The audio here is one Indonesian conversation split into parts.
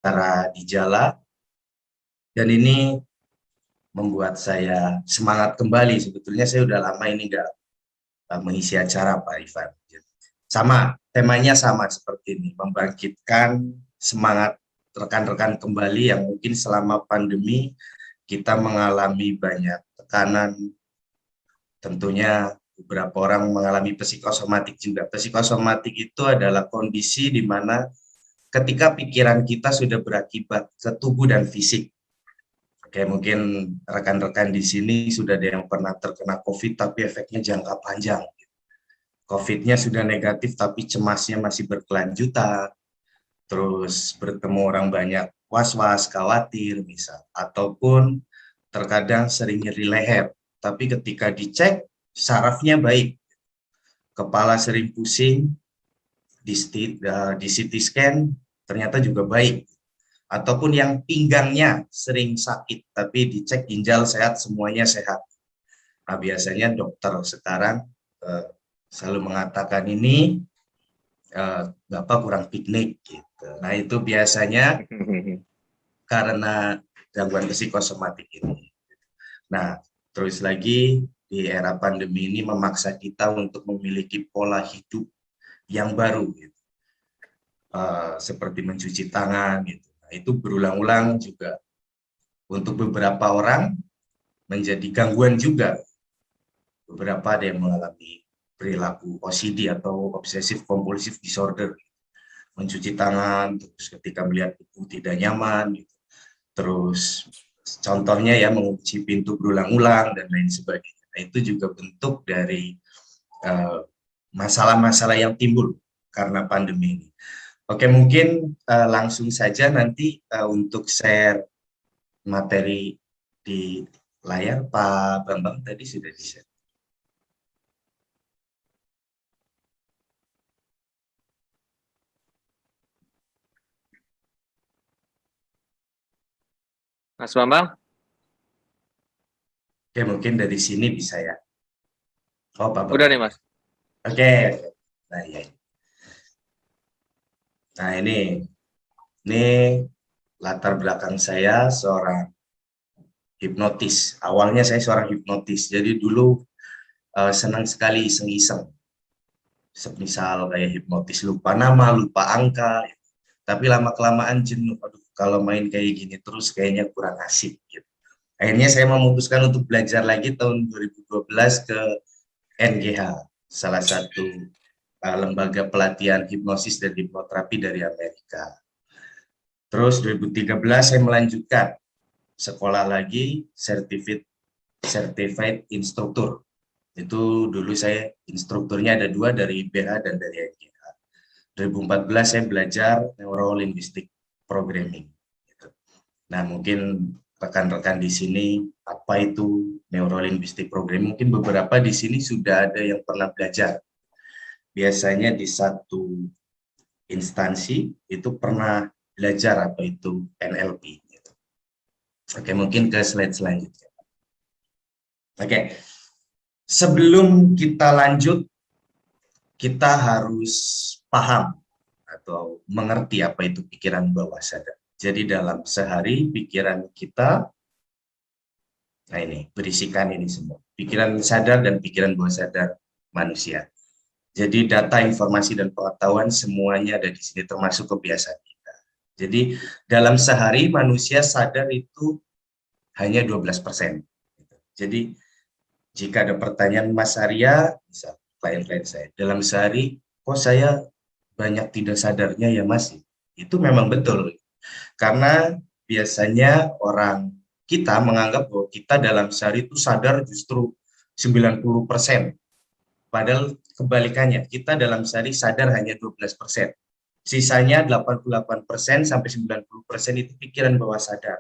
para dijala, dan ini membuat saya semangat kembali. Sebetulnya saya udah lama ini nggak mengisi acara, Pak Ivan. Sama, temanya sama seperti ini, membangkitkan semangat rekan-rekan kembali yang mungkin selama pandemi kita mengalami banyak tekanan, tentunya beberapa orang mengalami psikosomatik juga. Psikosomatik itu adalah kondisi di mana ketika pikiran kita sudah berakibat ke tubuh dan fisik. Oke, mungkin rekan-rekan di sini sudah ada yang pernah terkena COVID, tapi efeknya jangka panjang. COVID-nya sudah negatif, tapi cemasnya masih berkelanjutan. Terus bertemu orang banyak, was-was, khawatir, misal. Ataupun terkadang sering nyeri leher, tapi ketika dicek, sarafnya baik. Kepala sering pusing, di CT scan, ternyata juga baik. Ataupun yang pinggangnya sering sakit, tapi dicek ginjal sehat, semuanya sehat. Nah, biasanya dokter sekarang selalu mengatakan ini Bapak kurang piknik gitu. Nah, itu biasanya karena gangguan psikosomatik ini. Nah, terus lagi di era pandemi ini memaksa kita untuk memiliki pola hidup yang baru gitu. Seperti mencuci tangan gitu. Nah, itu berulang-ulang juga untuk beberapa orang menjadi gangguan juga. Beberapa ada yang mengalami perilaku OCD atau obsessive compulsive disorder. Mencuci tangan, terus ketika melihat ibu tidak nyaman, gitu. Terus contohnya ya mengunci pintu berulang-ulang dan lain sebagainya. Nah, itu juga bentuk dari masalah-masalah yang timbul karena pandemi ini. Oke, mungkin langsung saja nanti untuk share materi di layar. Pak Bambang tadi sudah di-share. Mas Bambang? Oke, mungkin dari sini bisa ya. Oh, Pak Bambang. Udah nih, Mas. Oke. Nah, ya. Nah, ini latar belakang saya seorang hipnotis. Awalnya saya seorang hipnotis. Jadi dulu senang sekali iseng-iseng. Semisal kayak hipnotis lupa nama, lupa angka. Tapi lama-kelamaan jenuh. Aduh, kalau main kayak gini terus kayaknya kurang asik. Gitu. Akhirnya saya memutuskan untuk belajar lagi tahun 2012 ke NGH, salah satu lembaga pelatihan hipnosis dan hipnoterapi dari Amerika. Terus 2013 saya melanjutkan sekolah lagi certified instruktur. Itu dulu saya instrukturnya ada 2 dari IBH dan dari NGH. 2014 saya belajar neurolinguistic programming. Nah, mungkin rekan-rekan di sini apa itu neurolinguistic programming? Mungkin beberapa di sini sudah ada yang pernah belajar. Biasanya di satu instansi itu pernah belajar apa itu NLP. Gitu. Oke, mungkin ke slide selanjutnya. Oke, sebelum kita lanjut, kita harus paham atau mengerti apa itu pikiran bawah sadar. Jadi dalam sehari pikiran kita, nah ini berisikan ini semua, pikiran sadar dan pikiran bawah sadar manusia. Jadi data, informasi, dan pengetahuan semuanya ada di sini, termasuk kebiasaan kita. Jadi dalam sehari manusia sadar itu hanya 12%. Jadi jika ada pertanyaan Mas Arya, bisa klien-klien saya, dalam sehari kok saya banyak tidak sadarnya ya Mas? Itu memang betul. Karena biasanya orang kita menganggap bahwa kita dalam sehari itu sadar justru 90%. Padahal kebalikannya, kita dalam sehari sadar hanya 12%. Sisanya 88% sampai 90% itu pikiran bawah sadar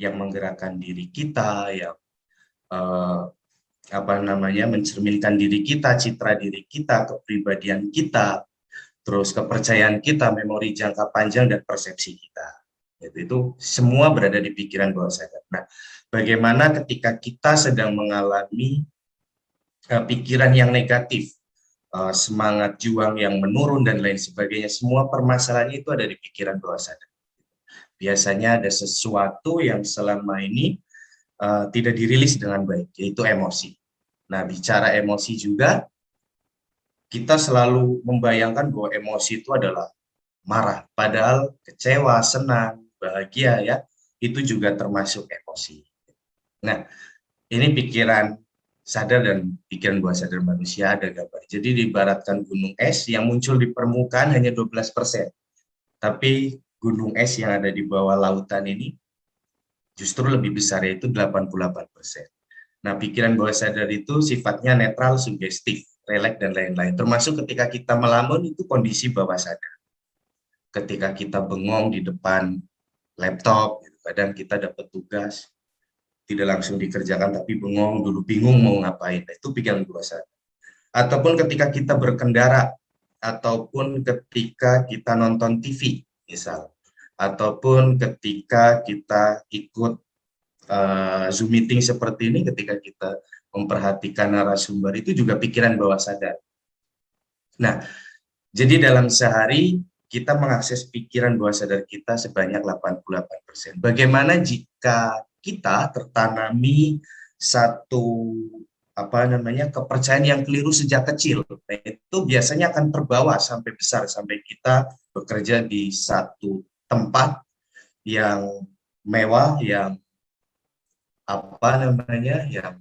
yang menggerakkan diri kita, yang mencerminkan diri kita, citra diri kita, kepribadian kita, terus kepercayaan kita, memori jangka panjang, dan persepsi kita. Itu semua berada di pikiran bawah sadar. Nah, bagaimana ketika kita sedang mengalami pikiran yang negatif, semangat juang yang menurun, dan lain sebagainya, semua permasalahannya itu ada di pikiran bawah sadar. biasanya ada sesuatu yang selama ini tidak dirilis dengan baik, yaitu emosi. Nah, bicara emosi juga, kita selalu membayangkan bahwa emosi itu adalah marah, padahal kecewa, senang, bahagia ya, itu juga termasuk emosi. Nah, ini pikiran sadar dan pikiran bawah sadar manusia ada gambar. Jadi diibaratkan gunung es yang muncul di permukaan hanya 12%. Tapi gunung es yang ada di bawah lautan ini justru lebih besar, yaitu 88%. Nah, pikiran bawah sadar itu sifatnya netral, sugestif, relaks, dan lain-lain. Termasuk ketika kita melamun, itu kondisi bawah sadar. Ketika kita bengong di depan laptop, kadang kita dapat tugas, tidak langsung dikerjakan, tapi bengong dulu, bingung mau ngapain. Itu pikiran bawah sadar. Ataupun ketika kita berkendara, ataupun ketika kita nonton TV, misal. Ataupun ketika kita ikut Zoom meeting seperti ini, ketika kita memperhatikan narasumber, itu juga pikiran bawah sadar. Nah, jadi dalam sehari kita mengakses pikiran bawah sadar kita sebanyak 88%. Bagaimana jika kita tertanami satu kepercayaan yang keliru sejak kecil? Nah, itu biasanya akan terbawa sampai besar, sampai kita bekerja di satu tempat yang mewah, yang yang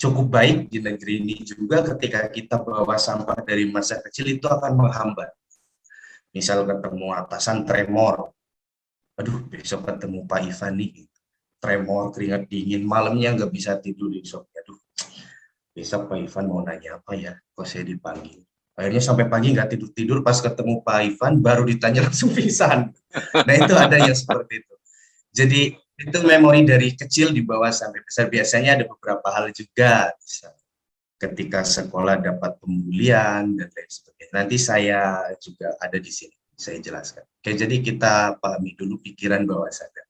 cukup baik di negeri ini juga. Ketika kita bawa sampah dari masa kecil, itu akan menghambat. Misal ketemu atasan tremor, aduh besok ketemu Pak Ivan nih, tremor, keringat dingin, malamnya nggak bisa tidur besok, aduh besok Pak Ivan mau nanya apa ya, kok saya dipanggil. Akhirnya sampai pagi nggak tidur-tidur, pas ketemu Pak Ivan baru ditanya langsung pingsan. Nah, itu ada yang seperti itu. Jadi itu memori dari kecil dibawa sampai besar. Biasanya ada beberapa hal juga, ketika sekolah dapat pembulian dan lain sebagainya. Nanti saya juga ada di sini, saya jelaskan. Oke, jadi kita pahami dulu pikiran bawah sadar.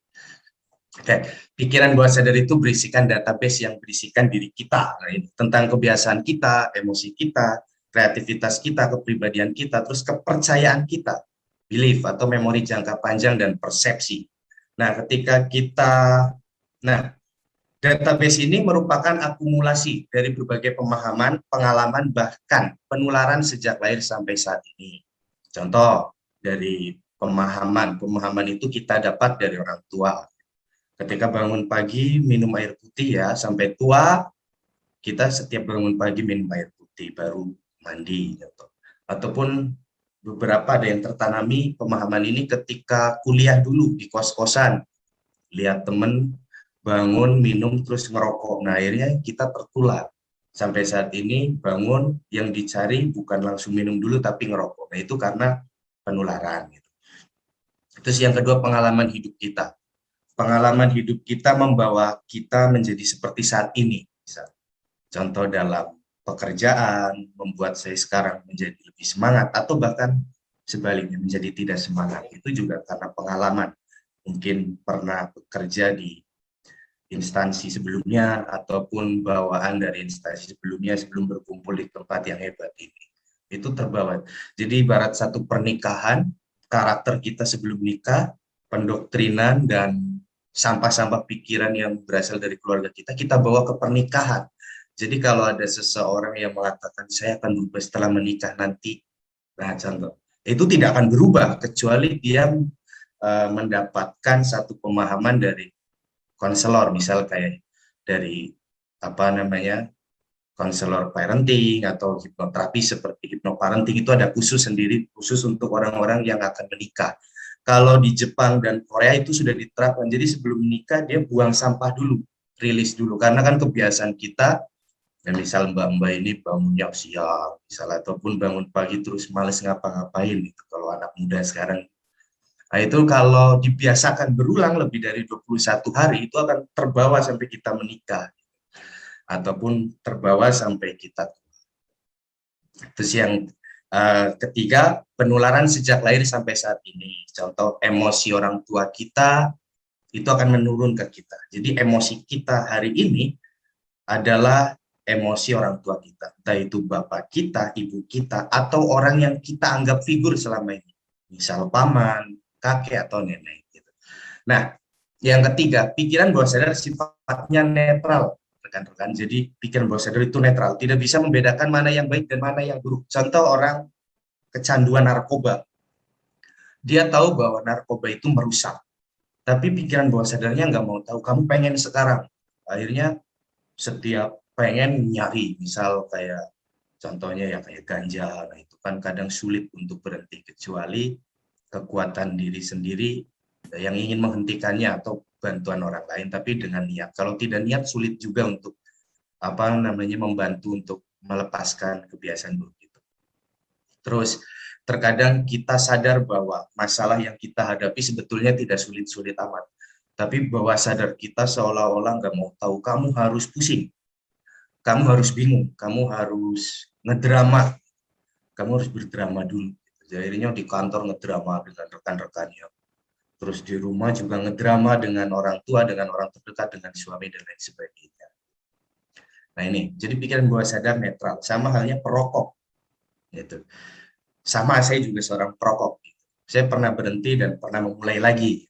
Oke, pikiran bawah sadar itu berisikan database yang berisikan diri kita. Nah, ini tentang kebiasaan kita, emosi kita, kreativitas kita, kepribadian kita, terus kepercayaan kita, belief atau memori jangka panjang, dan persepsi. Nah, database ini merupakan akumulasi dari berbagai pemahaman, pengalaman, bahkan penularan sejak lahir sampai saat ini. Contoh dari pemahaman itu kita dapat dari orang tua. Ketika bangun pagi minum air putih ya, sampai tua kita setiap bangun pagi minum air putih, baru mandi. Gitu. Ataupun beberapa ada yang tertanami pemahaman ini ketika kuliah dulu di kos-kosan, lihat temen bangun minum terus ngerokok, nah akhirnya kita tertular. Sampai saat ini bangun yang dicari bukan langsung minum dulu tapi ngerokok. Nah, itu karena penularan. Gitu. Terus yang kedua, pengalaman hidup kita. Pengalaman hidup kita membawa kita menjadi seperti saat ini. Contoh dalam pekerjaan membuat saya sekarang menjadi lebih semangat, atau bahkan sebaliknya menjadi tidak semangat. Itu juga karena pengalaman. Mungkin pernah bekerja di instansi sebelumnya, ataupun bawaan dari instansi sebelumnya sebelum berkumpul di tempat yang hebat ini. Itu terbawa. Jadi ibarat satu pernikahan, karakter kita sebelum nikah, pendoktrinan, dan sampah-sampah pikiran yang berasal dari keluarga kita bawa ke pernikahan. Jadi kalau ada seseorang yang mengatakan saya akan berubah setelah menikah nanti, nah contoh, itu tidak akan berubah kecuali dia mendapatkan satu pemahaman dari konselor, misal kayak dari konselor parenting atau hipnoterapi seperti hipnoparenting. Itu ada khusus sendiri, khusus untuk orang-orang yang akan menikah. Kalau di Jepang dan Korea itu sudah diterapkan, jadi sebelum menikah dia buang sampah dulu, rilis dulu, karena kan kebiasaan kita, ya misal mbak-mbak ini bangunnya siang, misal, ataupun bangun pagi terus males ngapa-ngapain gitu, kalau anak muda sekarang. Nah, itu kalau dibiasakan berulang lebih dari 21 hari, itu akan terbawa sampai kita menikah, ataupun terbawa sampai kita. Terus yang ketiga, penularan sejak lahir sampai saat ini. Contoh, emosi orang tua kita itu akan menurun ke kita. Jadi emosi kita hari ini adalah emosi orang tua kita, entah itu bapak kita, ibu kita, atau orang yang kita anggap figur selama ini, misal paman, kakek, atau nenek. Gitu. Nah, yang ketiga, pikiran bawah sadar sifatnya netral, rekan-rekan. Jadi pikiran bawah sadar itu netral, tidak bisa membedakan mana yang baik dan mana yang buruk. Contoh orang kecanduan narkoba, dia tahu bahwa narkoba itu merusak, tapi pikiran bawah sadarnya nggak mau tahu. Kamu pengen sekarang, akhirnya setiap pengen nyari, misal kayak contohnya ya kayak ganja, nah itu kan kadang sulit untuk berhenti kecuali kekuatan diri sendiri yang ingin menghentikannya atau bantuan orang lain, tapi dengan niat. Kalau tidak niat sulit juga untuk apa namanya membantu untuk melepaskan kebiasaan buruk itu. Terus terkadang kita sadar bahwa masalah yang kita hadapi sebetulnya tidak sulit-sulit amat, tapi bawah sadar kita seolah-olah nggak mau tahu. Kamu harus pusing, kamu harus bingung, kamu harus ngedrama, kamu harus berdrama dulu. Jadi akhirnya di kantor ngedrama dengan rekan-rekannya, terus di rumah juga ngedrama dengan orang tua, dengan orang terdekat, dengan suami dan lain sebagainya. Nah ini, jadi pikiran bawah sadar netral, sama halnya perokok. Gitu. Sama, saya juga seorang perokok. Saya pernah berhenti dan pernah memulai lagi.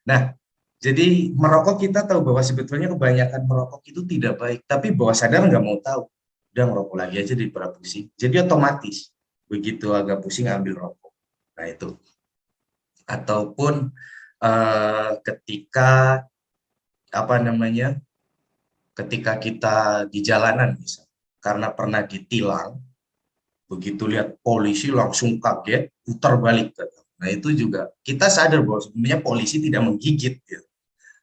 Nah, jadi merokok kita tahu bahwa sebetulnya kebanyakan merokok itu tidak baik, tapi bawah sadar nggak mau tahu. Udah ngerokok lagi aja daripada pusing. Jadi otomatis, begitu agak pusing ambil rokok. Nah itu. Ataupun ketika apa namanya, ketika kita di jalanan misal, karena pernah ditilang, begitu lihat polisi langsung kaget, putar balik. Nah itu juga kita sadar bahwa sebenarnya polisi tidak menggigit, gitu.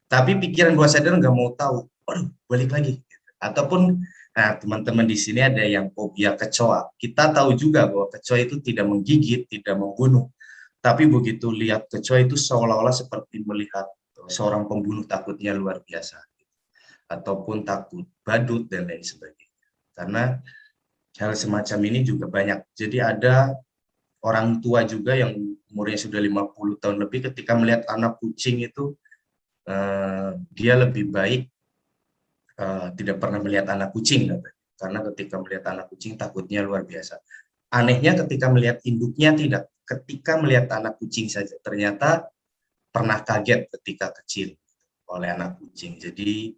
Tapi pikiran bawah sadar nggak mau tahu, aduh balik lagi. Ataupun nah teman-teman di sini ada yang fobia kecoa. Kita tahu juga bahwa kecoa itu tidak menggigit, tidak membunuh. Tapi begitu lihat kecoa itu seolah-olah seperti melihat seorang pembunuh, takutnya luar biasa. Ataupun takut badut dan lain sebagainya. Karena hal semacam ini juga banyak. Jadi ada orang tua juga yang umurnya sudah 50 tahun lebih, ketika melihat anak kucing itu dia lebih baik tidak pernah melihat anak kucing, karena ketika melihat anak kucing takutnya luar biasa. Anehnya ketika melihat induknya tidak, ketika melihat anak kucing saja ternyata pernah kaget ketika kecil oleh anak kucing. Jadi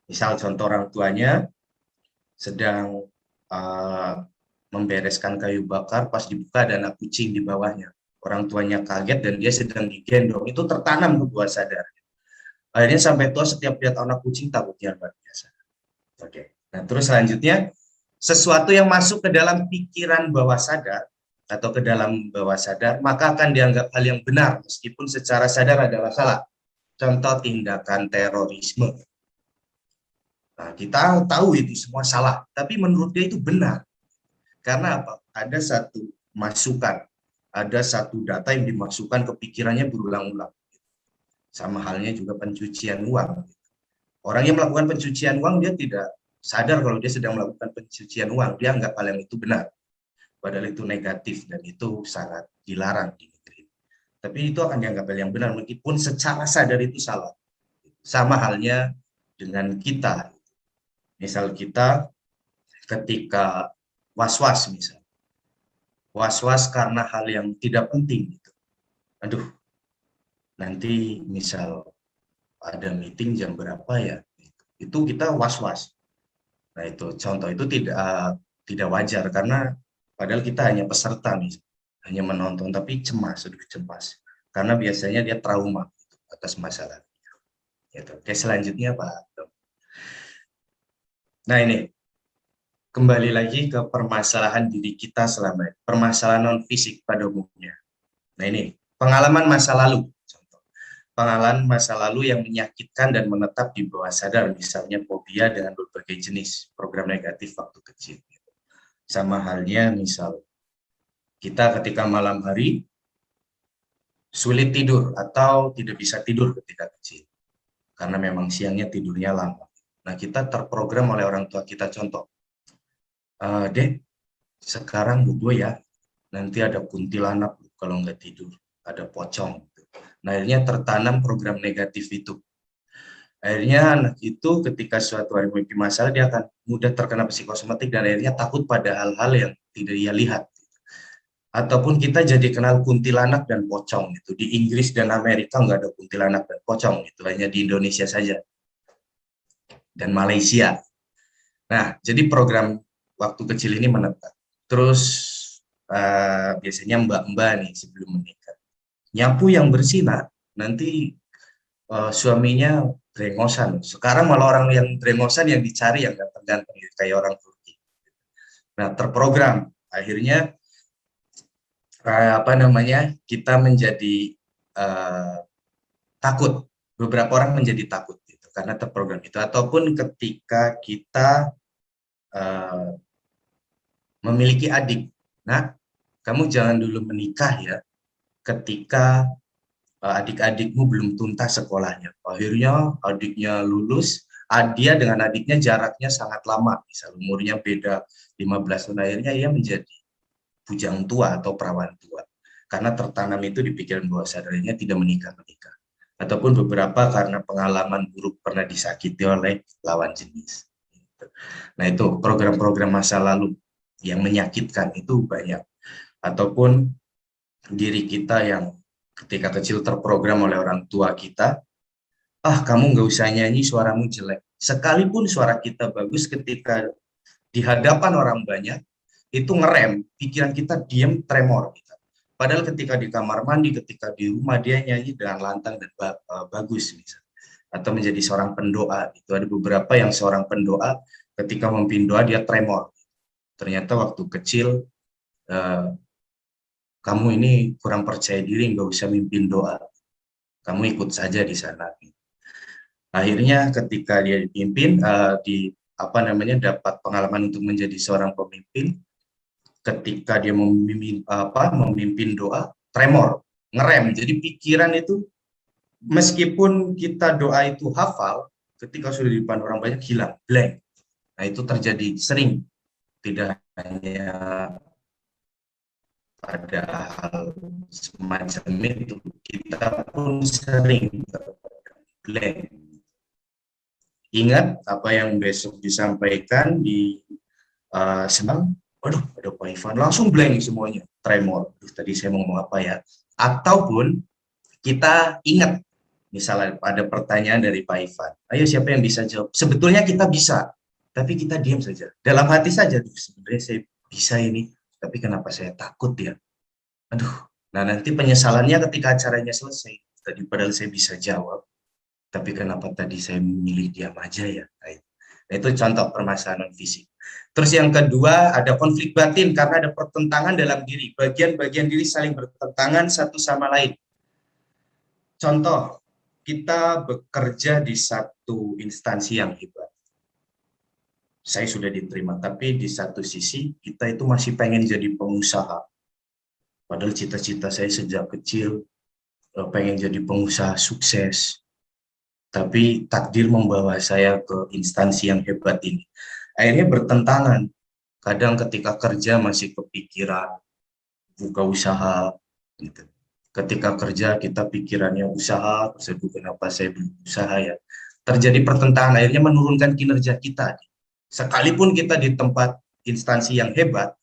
misal contoh orang tuanya sedang membereskan kayu bakar, pas dibuka ada anak kucing di bawahnya. Orang tuanya kaget dan dia sedang digendong, itu tertanam ke bawah sadar. Akhirnya sampai tua setiap lihat anak kucing takutnya luar biasa. Oke. Nah, terus selanjutnya sesuatu yang masuk ke dalam pikiran bawah sadar atau ke dalam bawah sadar, maka akan dianggap hal yang benar meskipun secara sadar adalah salah. Contoh tindakan terorisme. Nah, kita tahu itu semua salah, tapi menurut dia itu benar. Karena apa? Ada satu masukan, ada satu data yang dimasukkan ke pikirannya berulang-ulang. Sama halnya juga pencucian uang. Orang yang melakukan pencucian uang, dia tidak sadar kalau dia sedang melakukan pencucian uang. Dia anggap hal yang itu benar. Padahal itu negatif dan itu sangat dilarang di negeri. Tapi itu akan dianggap hal yang benar, meskipun secara sadar itu salah. Sama halnya dengan kita. Misal kita ketika was-was misal. Was-was karena hal yang tidak penting. Gitu. Aduh, nanti misal ada meeting jam berapa ya? Itu kita was-was. Nah itu contoh itu tidak wajar, karena padahal kita hanya peserta nih, hanya menonton, tapi cemas, sedikit cemas, karena biasanya dia trauma atas masalah. Gitu. Oke, selanjutnya Pak. Nah ini kembali lagi ke permasalahan diri kita selama ini, permasalahan non fisik pada umumnya. Nah ini pengalaman masa lalu. Pengalaman masa lalu yang menyakitkan dan menetap di bawah sadar, misalnya fobia dengan berbagai jenis program negatif waktu kecil. Sama halnya misal kita ketika malam hari sulit tidur atau tidak bisa tidur ketika kecil, karena memang siangnya tidurnya lama. Nah kita terprogram oleh orang tua kita, contoh, Dek, sekarang bobo ya, nanti ada kuntilanak kalau nggak tidur, ada pocong. Nah akhirnya tertanam program negatif itu. Akhirnya anak itu ketika suatu hari memiliki masalah, dia akan mudah terkena psikosomatik dan akhirnya takut pada hal-hal yang tidak ia lihat. ataupun kita jadi kenal kuntilanak dan pocong gitu. Di Inggris dan Amerika nggak ada kuntilanak dan pocong, itu hanya di Indonesia saja dan Malaysia. Nah, jadi program waktu kecil ini menetap. Terus biasanya mbak-mbak nih sebelum menikah, nyapu yang bersinar, nanti suaminya brengosan. Sekarang malah orang yang brengosan yang dicari yang ganteng-ganteng kayak orang Turki. Nah, terprogram. Akhirnya kita menjadi takut. Beberapa orang menjadi takut gitu karena terprogram itu. Ataupun ketika kita memiliki adik. Nah, kamu jangan dulu menikah ya ketika adik-adikmu belum tuntas sekolahnya. Akhirnya adiknya lulus, dia dengan adiknya jaraknya sangat lama, misal umurnya beda 15 tahun, akhirnya ia menjadi bujang tua atau perawan tua. Karena tertanam itu di pikiran bawah sadarnya tidak menikah-menikah. Ataupun beberapa karena pengalaman buruk pernah disakiti oleh lawan jenis. Nah itu program-program masa lalu yang menyakitkan itu banyak. Ataupun diri kita yang ketika kecil terprogram oleh orang tua kita, kamu nggak usah nyanyi, suaramu jelek. Sekalipun suara kita bagus, ketika di hadapan orang banyak, itu ngerem, pikiran kita diam, tremor. Padahal ketika di kamar mandi, ketika di rumah, dia nyanyi dengan lantang dan bagus. Misalnya. Atau menjadi seorang pendoa. Itu ada beberapa yang seorang pendoa, ketika memimpin doa, dia tremor. Ternyata waktu kecil, kamu ini kurang percaya diri, nggak usah mimpin doa. Kamu ikut saja di sana. Akhirnya ketika dia dipimpin, dapat pengalaman untuk menjadi seorang pemimpin, ketika dia memimpin doa, tremor, ngerem. Jadi pikiran itu, meskipun kita doa itu hafal, ketika sudah di depan orang banyak hilang, blank. Nah itu terjadi sering, tidak hanya pada hal semacam itu, kita pun sering blank. Ingat apa yang besok disampaikan di senang, waduh ada Pak Ivan, langsung blank semuanya, tremor. Tadi saya mau ngomong apa ya? Ataupun kita ingat, misalnya ada pertanyaan dari Pak Ivan, ayo siapa yang bisa jawab? Sebetulnya kita bisa, tapi kita diam saja. Dalam hati saja, sebenarnya saya bisa ini, tapi kenapa saya takut ya? Aduh, nah nanti penyesalannya ketika acaranya selesai. Tadi padahal saya bisa jawab, tapi kenapa tadi saya memilih diam aja ya? Nah, itu contoh permasalahan fisik. Terus yang kedua, ada konflik batin karena ada pertentangan dalam diri. Bagian-bagian diri saling bertentangan satu sama lain. Contoh, kita bekerja di satu instansi yang hebat. Saya sudah diterima, tapi di satu sisi kita itu masih pengen jadi pengusaha. Padahal cita-cita saya sejak kecil pengen jadi pengusaha sukses. Tapi takdir membawa saya ke instansi yang hebat ini. Akhirnya bertentangan. Kadang ketika kerja masih kepikiran buka usaha. Gitu. Ketika kerja kita pikirannya usaha, terus kenapa saya belum usaha ya. Terjadi pertentangan, akhirnya menurunkan kinerja kita. Sekalipun kita di tempat instansi yang hebat,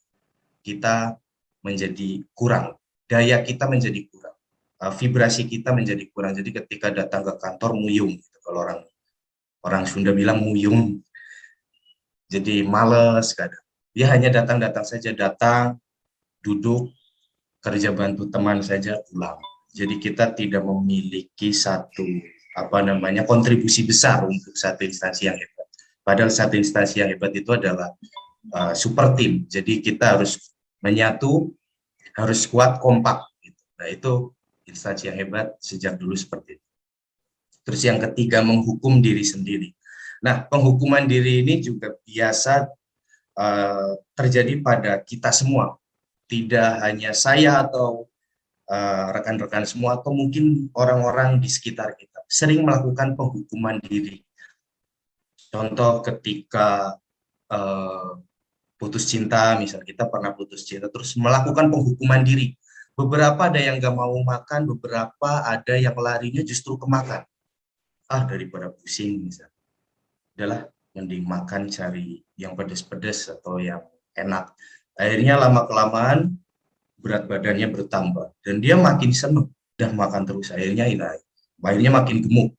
kita menjadi kurang. Daya kita menjadi kurang. Vibrasi kita menjadi kurang. Jadi ketika datang ke kantor muyung, gitu. Kalau orang Sunda bilang muyung, jadi males kadang. Dia hanya datang-datang saja, datang, duduk, kerja bantu teman saja, pulang. Jadi kita tidak memiliki satu kontribusi besar untuk satu instansi yang hebat. Padahal satu instansi yang hebat itu adalah super team. Jadi kita harus menyatu, harus kuat, kompak. Gitu. Nah itu instansi yang hebat sejak dulu seperti itu. Terus yang ketiga, menghukum diri sendiri. Nah, penghukuman diri ini juga biasa terjadi pada kita semua. Tidak hanya saya atau rekan-rekan semua, atau mungkin orang-orang di sekitar kita. Sering melakukan penghukuman diri. Contoh ketika putus cinta, misal kita pernah putus cinta, terus melakukan penghukuman diri. Beberapa ada yang gak mau makan, beberapa ada yang larinya justru ke makan. Daripada pusing misalnya, udahlah mending makan, cari yang pedas-pedas atau yang enak. Akhirnya lama-kelamaan berat badannya bertambah dan dia makin seneng dan makan terus, akhirnya makin gemuk.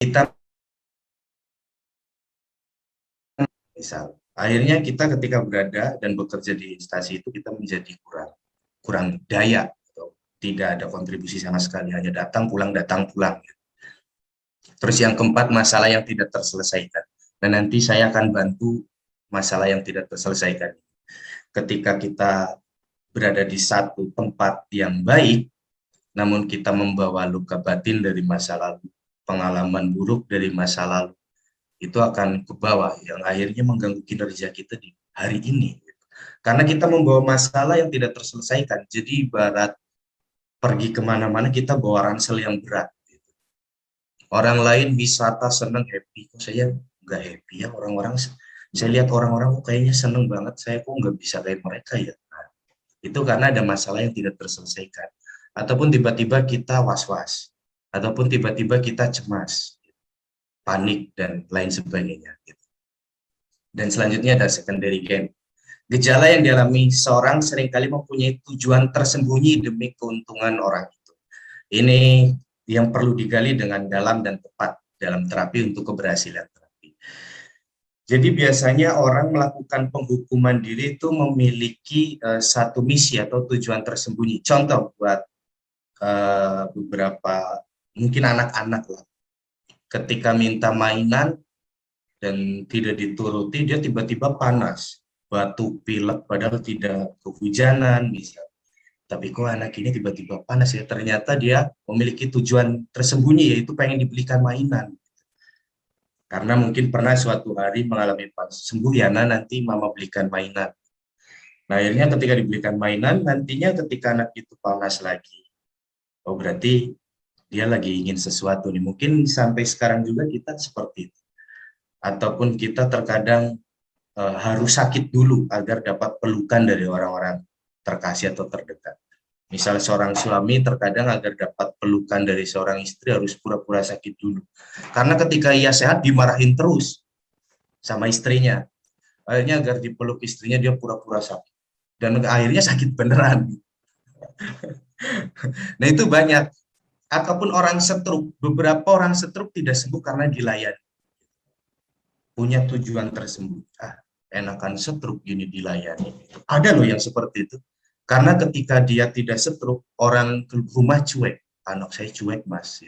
Kita misal akhirnya kita ketika berada dan bekerja di instansi itu kita menjadi kurang daya atau tidak ada kontribusi sama sekali, hanya datang pulang. Terus yang keempat, masalah yang tidak terselesaikan. Dan nanti saya akan bantu masalah yang tidak terselesaikan. Ketika kita berada di satu tempat yang baik, namun kita membawa luka batin dari masa lalu, pengalaman buruk dari masa lalu, itu akan ke bawah, yang akhirnya mengganggu kinerja kita di hari ini. Karena kita membawa masalah yang tidak terselesaikan. Jadi ibarat pergi kemana-mana kita bawa ransel yang berat. Orang lain wisata seneng happy, kok saya nggak happy ya. Orang-orang, saya lihat orang-orang kok kayaknya seneng banget, saya kok nggak bisa kayak mereka ya. Nah, itu karena ada masalah yang tidak terselesaikan. Ataupun tiba-tiba kita was-was, ataupun tiba-tiba kita cemas, panik, dan lain sebagainya. Dan selanjutnya ada secondary gain. Gejala yang dialami seorang seringkali mempunyai tujuan tersembunyi demi keuntungan orang itu. Ini yang perlu digali dengan dalam dan tepat dalam terapi untuk keberhasilan terapi. Jadi biasanya orang melakukan penghukuman diri itu memiliki satu misi atau tujuan tersembunyi. Contoh buat beberapa mungkin anak-anak lah, ketika minta mainan dan tidak dituruti, dia tiba-tiba panas, batuk, pilek, padahal tidak kehujanan misalnya. Tapi kok anak ini tiba-tiba panas ya, ternyata dia memiliki tujuan tersembunyi, yaitu pengen dibelikan mainan. Karena mungkin pernah suatu hari mengalami panas, sembuh ya nanti mama belikan mainan. Nah akhirnya ketika dibelikan mainan, nantinya ketika anak itu panas lagi, oh berarti dia lagi ingin sesuatu nih. Mungkin sampai sekarang juga kita seperti itu. Ataupun kita terkadang harus sakit dulu agar dapat pelukan dari orang-orang terkasih atau terdekat. Misal seorang suami terkadang agar dapat pelukan dari seorang istri harus pura-pura sakit dulu. Karena ketika ia sehat dimarahin terus sama istrinya. Akhirnya agar dipeluk istrinya dia pura-pura sakit. Dan akhirnya sakit beneran. Nah itu banyak. Ataupun orang stroke, beberapa orang stroke tidak sembuh karena dilayani. Punya tujuan tersembunyi. Enakan stroke gini dilayani. Ada loh yang seperti itu. Karena ketika dia tidak stroke, orang ke rumah cuek. Anak saya cuek mas.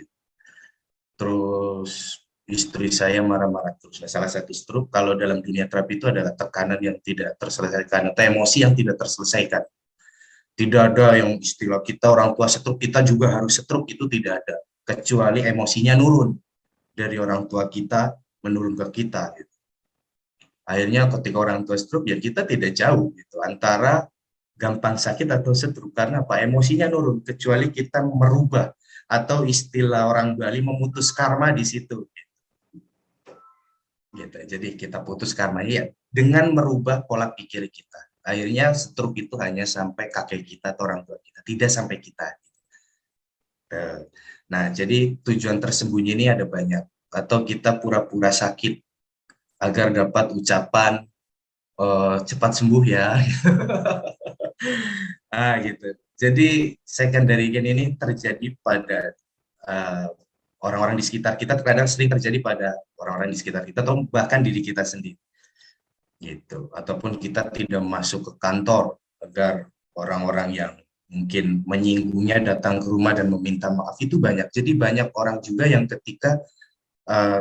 Terus istri saya marah-marah terus. Nah, salah satu stroke kalau dalam dunia terapi itu adalah tekanan yang tidak terselesaikan atau emosi yang tidak terselesaikan. Tidak ada yang istilah kita orang tua stroke, kita juga harus stroke, itu tidak ada. Kecuali emosinya nurun dari orang tua kita menurun ke kita. Gitu. Akhirnya ketika orang tua stroke ya kita tidak jauh gitu antara gampang sakit atau stroke, karena apa? Emosinya nurun, kecuali kita merubah atau istilah orang Bali memutus karma di situ. Gitu. Jadi kita putus karma ya dengan merubah pola pikir kita. Akhirnya stroke itu hanya sampai kakek kita atau orang tua kita, tidak sampai kita. Nah, jadi tujuan tersembunyi ini ada banyak. Atau kita pura-pura sakit agar dapat ucapan cepat sembuh ya. Gitu. Jadi secondary gain ini terjadi pada orang-orang di sekitar kita, terkadang sering terjadi pada orang-orang di sekitar kita atau bahkan diri kita sendiri. Gitu. Ataupun kita tidak masuk ke kantor agar orang-orang yang mungkin menyinggungnya datang ke rumah dan meminta maaf, itu banyak. Jadi banyak orang juga yang ketika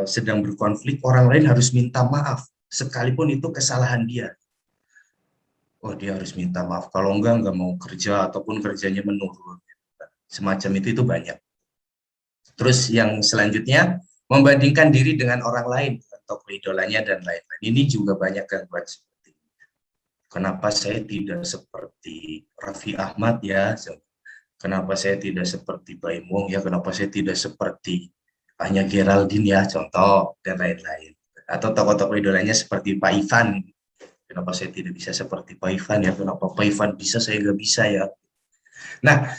sedang berkonflik, orang lain harus minta maaf sekalipun itu kesalahan dia. Oh dia harus minta maaf, kalau enggak mau kerja ataupun kerjanya menurun. Semacam itu banyak. Terus yang selanjutnya, membandingkan diri dengan orang lain, tokoh idolanya dan lain-lain. Ini juga banyak gangguan seperti ini. Kenapa saya tidak seperti Raffi Ahmad ya? Kenapa saya tidak seperti Baim Wong ya? Kenapa saya tidak seperti Anya Geraldine ya? Contoh dan lain-lain. Atau tokoh-tokoh idolanya seperti Pak Ivan. Kenapa saya tidak bisa seperti Pak Ivan ya? Kenapa Pak Ivan bisa, saya nggak bisa ya? Nah,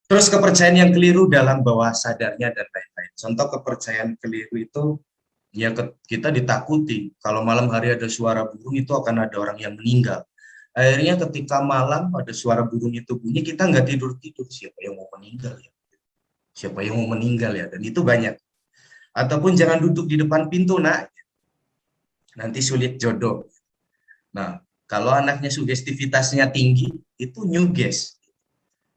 terus kepercayaan yang keliru dalam bawah sadarnya dan lain-lain. Contoh kepercayaan keliru itu Ya kita ditakuti, kalau malam hari ada suara burung itu akan ada orang yang meninggal. Akhirnya ketika malam ada suara burung itu bunyi, kita nggak tidur-tidur, siapa yang mau meninggal ya? Siapa yang mau meninggal ya? Dan itu banyak. Ataupun jangan duduk di depan pintu, nak, nanti sulit jodoh. Nah, kalau anaknya sugestivitasnya tinggi, itu nyuges.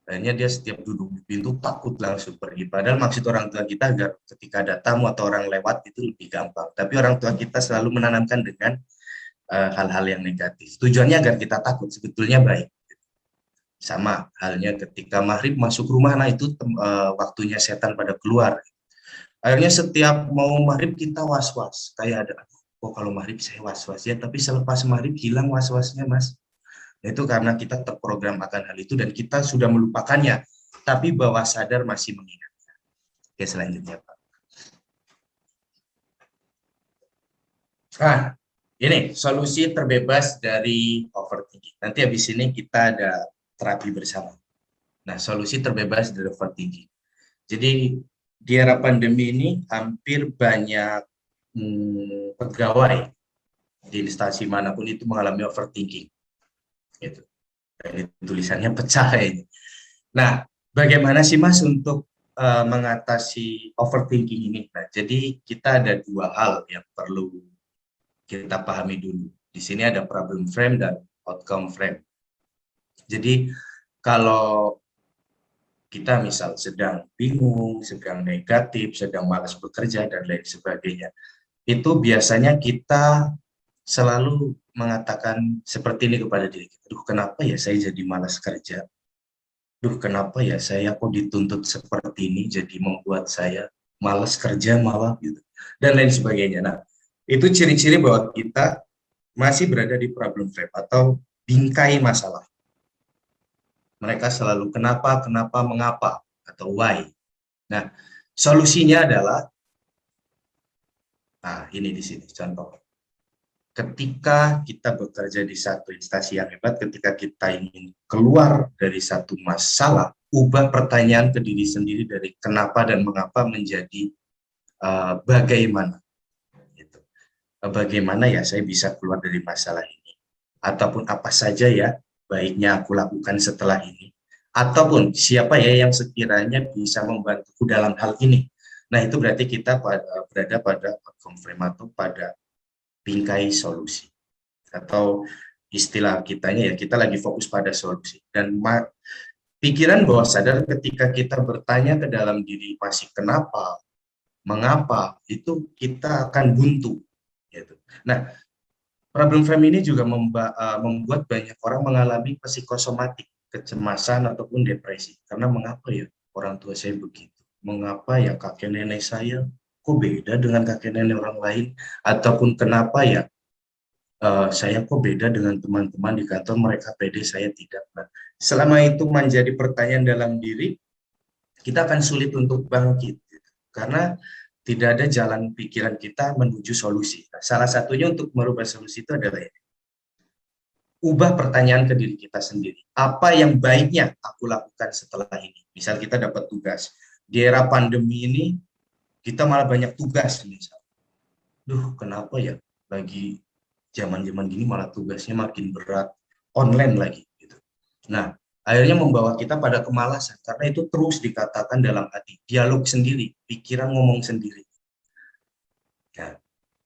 Akhirnya dia setiap duduk di pintu takut langsung pergi. Padahal maksud orang tua kita agar ketika ada tamu atau orang lewat itu lebih gampang. Tapi orang tua kita selalu menanamkan dengan hal-hal yang negatif. Tujuannya agar kita takut, sebetulnya baik. Sama halnya ketika maghrib masuk rumah, nah itu waktunya setan pada keluar. Akhirnya setiap mau maghrib kita was-was. Kayak ada, oh kalau maghrib saya was-was ya, tapi selepas maghrib hilang was-wasnya, Mas. Itu karena kita terprogram akan hal itu dan kita sudah melupakannya, tapi bawah sadar masih mengingat. Oke, selanjutnya, Pak. Nah, ini solusi terbebas dari overthinking. Nanti habis ini kita ada terapi bersama. Nah, solusi terbebas dari overthinking. Jadi, di era pandemi ini hampir banyak pegawai di instansi manapun itu mengalami overthinking. Gitu. Dan tulisannya pecah ini. Nah, bagaimana sih Mas untuk mengatasi overthinking ini? Nah, jadi kita ada dua hal yang perlu kita pahami dulu. Di sini ada problem frame dan outcome frame. Jadi kalau kita misal sedang bingung, sedang negatif, sedang malas bekerja, dan lain sebagainya, itu biasanya kita selalu mengatakan seperti ini kepada diri kita, aduh kenapa ya saya jadi malas kerja, duh kenapa ya saya kok dituntut seperti ini, jadi membuat saya malas kerja malah gitu, dan lain sebagainya. Nah, itu ciri-ciri bahwa kita masih berada di problem frame atau bingkai masalah. Mereka selalu kenapa, kenapa, mengapa, atau why. Nah, solusinya adalah, nah ini di sini contoh. Ketika kita bekerja di satu instansi yang hebat, ketika kita ingin keluar dari satu masalah, ubah pertanyaan ke diri sendiri dari kenapa dan mengapa menjadi bagaimana. Gitu. Bagaimana ya saya bisa keluar dari masalah ini? Ataupun apa saja ya baiknya aku lakukan setelah ini? Ataupun siapa ya yang sekiranya bisa membantuku dalam hal ini? Nah, itu berarti kita berada pada outcome frame atau pada bingkai solusi, atau istilah kitanya ya kita lagi fokus pada solusi. Dan pikiran bawah sadar ketika kita bertanya ke dalam diri masih kenapa, mengapa, itu kita akan buntu gitu. Nah, problem frame ini juga membuat banyak orang mengalami psikosomatik, kecemasan ataupun depresi. Karena mengapa ya orang tua saya begitu, mengapa ya kakek nenek saya kok beda dengan kakek nenek orang lain, ataupun kenapa ya saya kok beda dengan teman-teman di kantor, mereka pede, saya tidak. Nah, selama itu menjadi pertanyaan dalam diri, kita akan sulit untuk bangkit. Karena tidak ada jalan pikiran kita menuju solusi. Nah, salah satunya untuk merubah solusi itu adalah ini. Ubah pertanyaan ke diri kita sendiri. Apa yang baiknya aku lakukan setelah ini? Misal kita dapat tugas. Di era pandemi ini, kita malah banyak tugas. Misal. Duh, kenapa ya? Lagi zaman-zaman gini malah tugasnya makin berat, online lagi gitu. Nah, akhirnya membawa kita pada kemalasan karena itu terus dikatakan dalam hati, dialog sendiri, pikiran ngomong sendiri. Nah,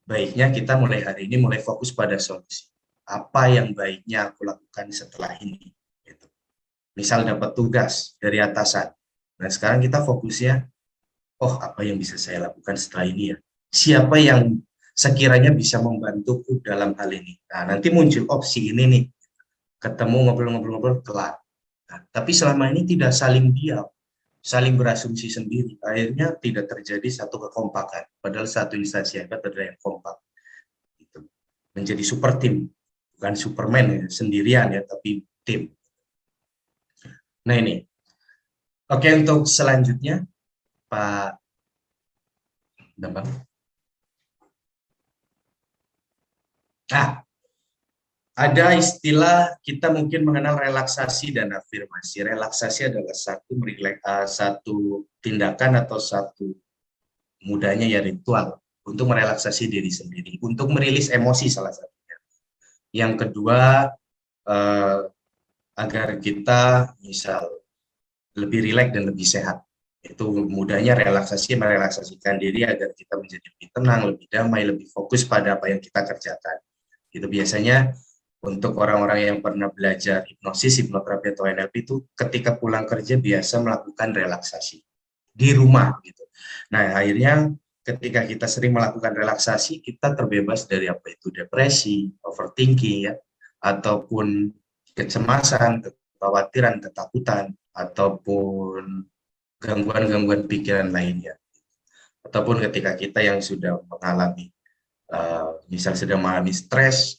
baiknya kita mulai hari ini mulai fokus pada solusi. Apa yang baiknya aku lakukan setelah ini? Gitu. Misal dapat tugas dari atasan. Nah, sekarang kita fokusnya, oh apa yang bisa saya lakukan setelah ini ya? Siapa yang sekiranya bisa membantuku dalam hal ini? Nah, nanti muncul opsi ini nih, ketemu ngobrol-ngobrol kelar. Nah, tapi selama ini tidak saling diam, saling berasumsi sendiri. Akhirnya tidak terjadi satu kekompakan. Padahal satu instansi hebat adalah yang kompak. Gitu. Menjadi super tim, bukan Superman ya, sendirian ya, tapi tim. Nah ini, oke untuk selanjutnya Pak Bambang. Nah, ada istilah kita mungkin mengenal relaksasi dan afirmasi. Relaksasi adalah satu tindakan atau satu mudahnya ya ritual untuk merelaksasi diri sendiri, untuk merilis emosi salah satunya. Yang kedua, agar kita misal lebih rileks dan lebih sehat. Itu mudahnya merelaksasikan diri agar kita menjadi lebih tenang, lebih damai, lebih fokus pada apa yang kita kerjakan. Itu biasanya untuk orang-orang yang pernah belajar hipnosis, hipnoterapi atau NLP itu ketika pulang kerja biasa melakukan relaksasi di rumah gitu. Nah, akhirnya ketika kita sering melakukan relaksasi, kita terbebas dari apa itu depresi, overthinking ya, ataupun kecemasan, kekhawatiran, ketakutan, ataupun gangguan-gangguan pikiran lainnya. Ataupun ketika kita yang sudah mengalami, misal sedang mengalami stres,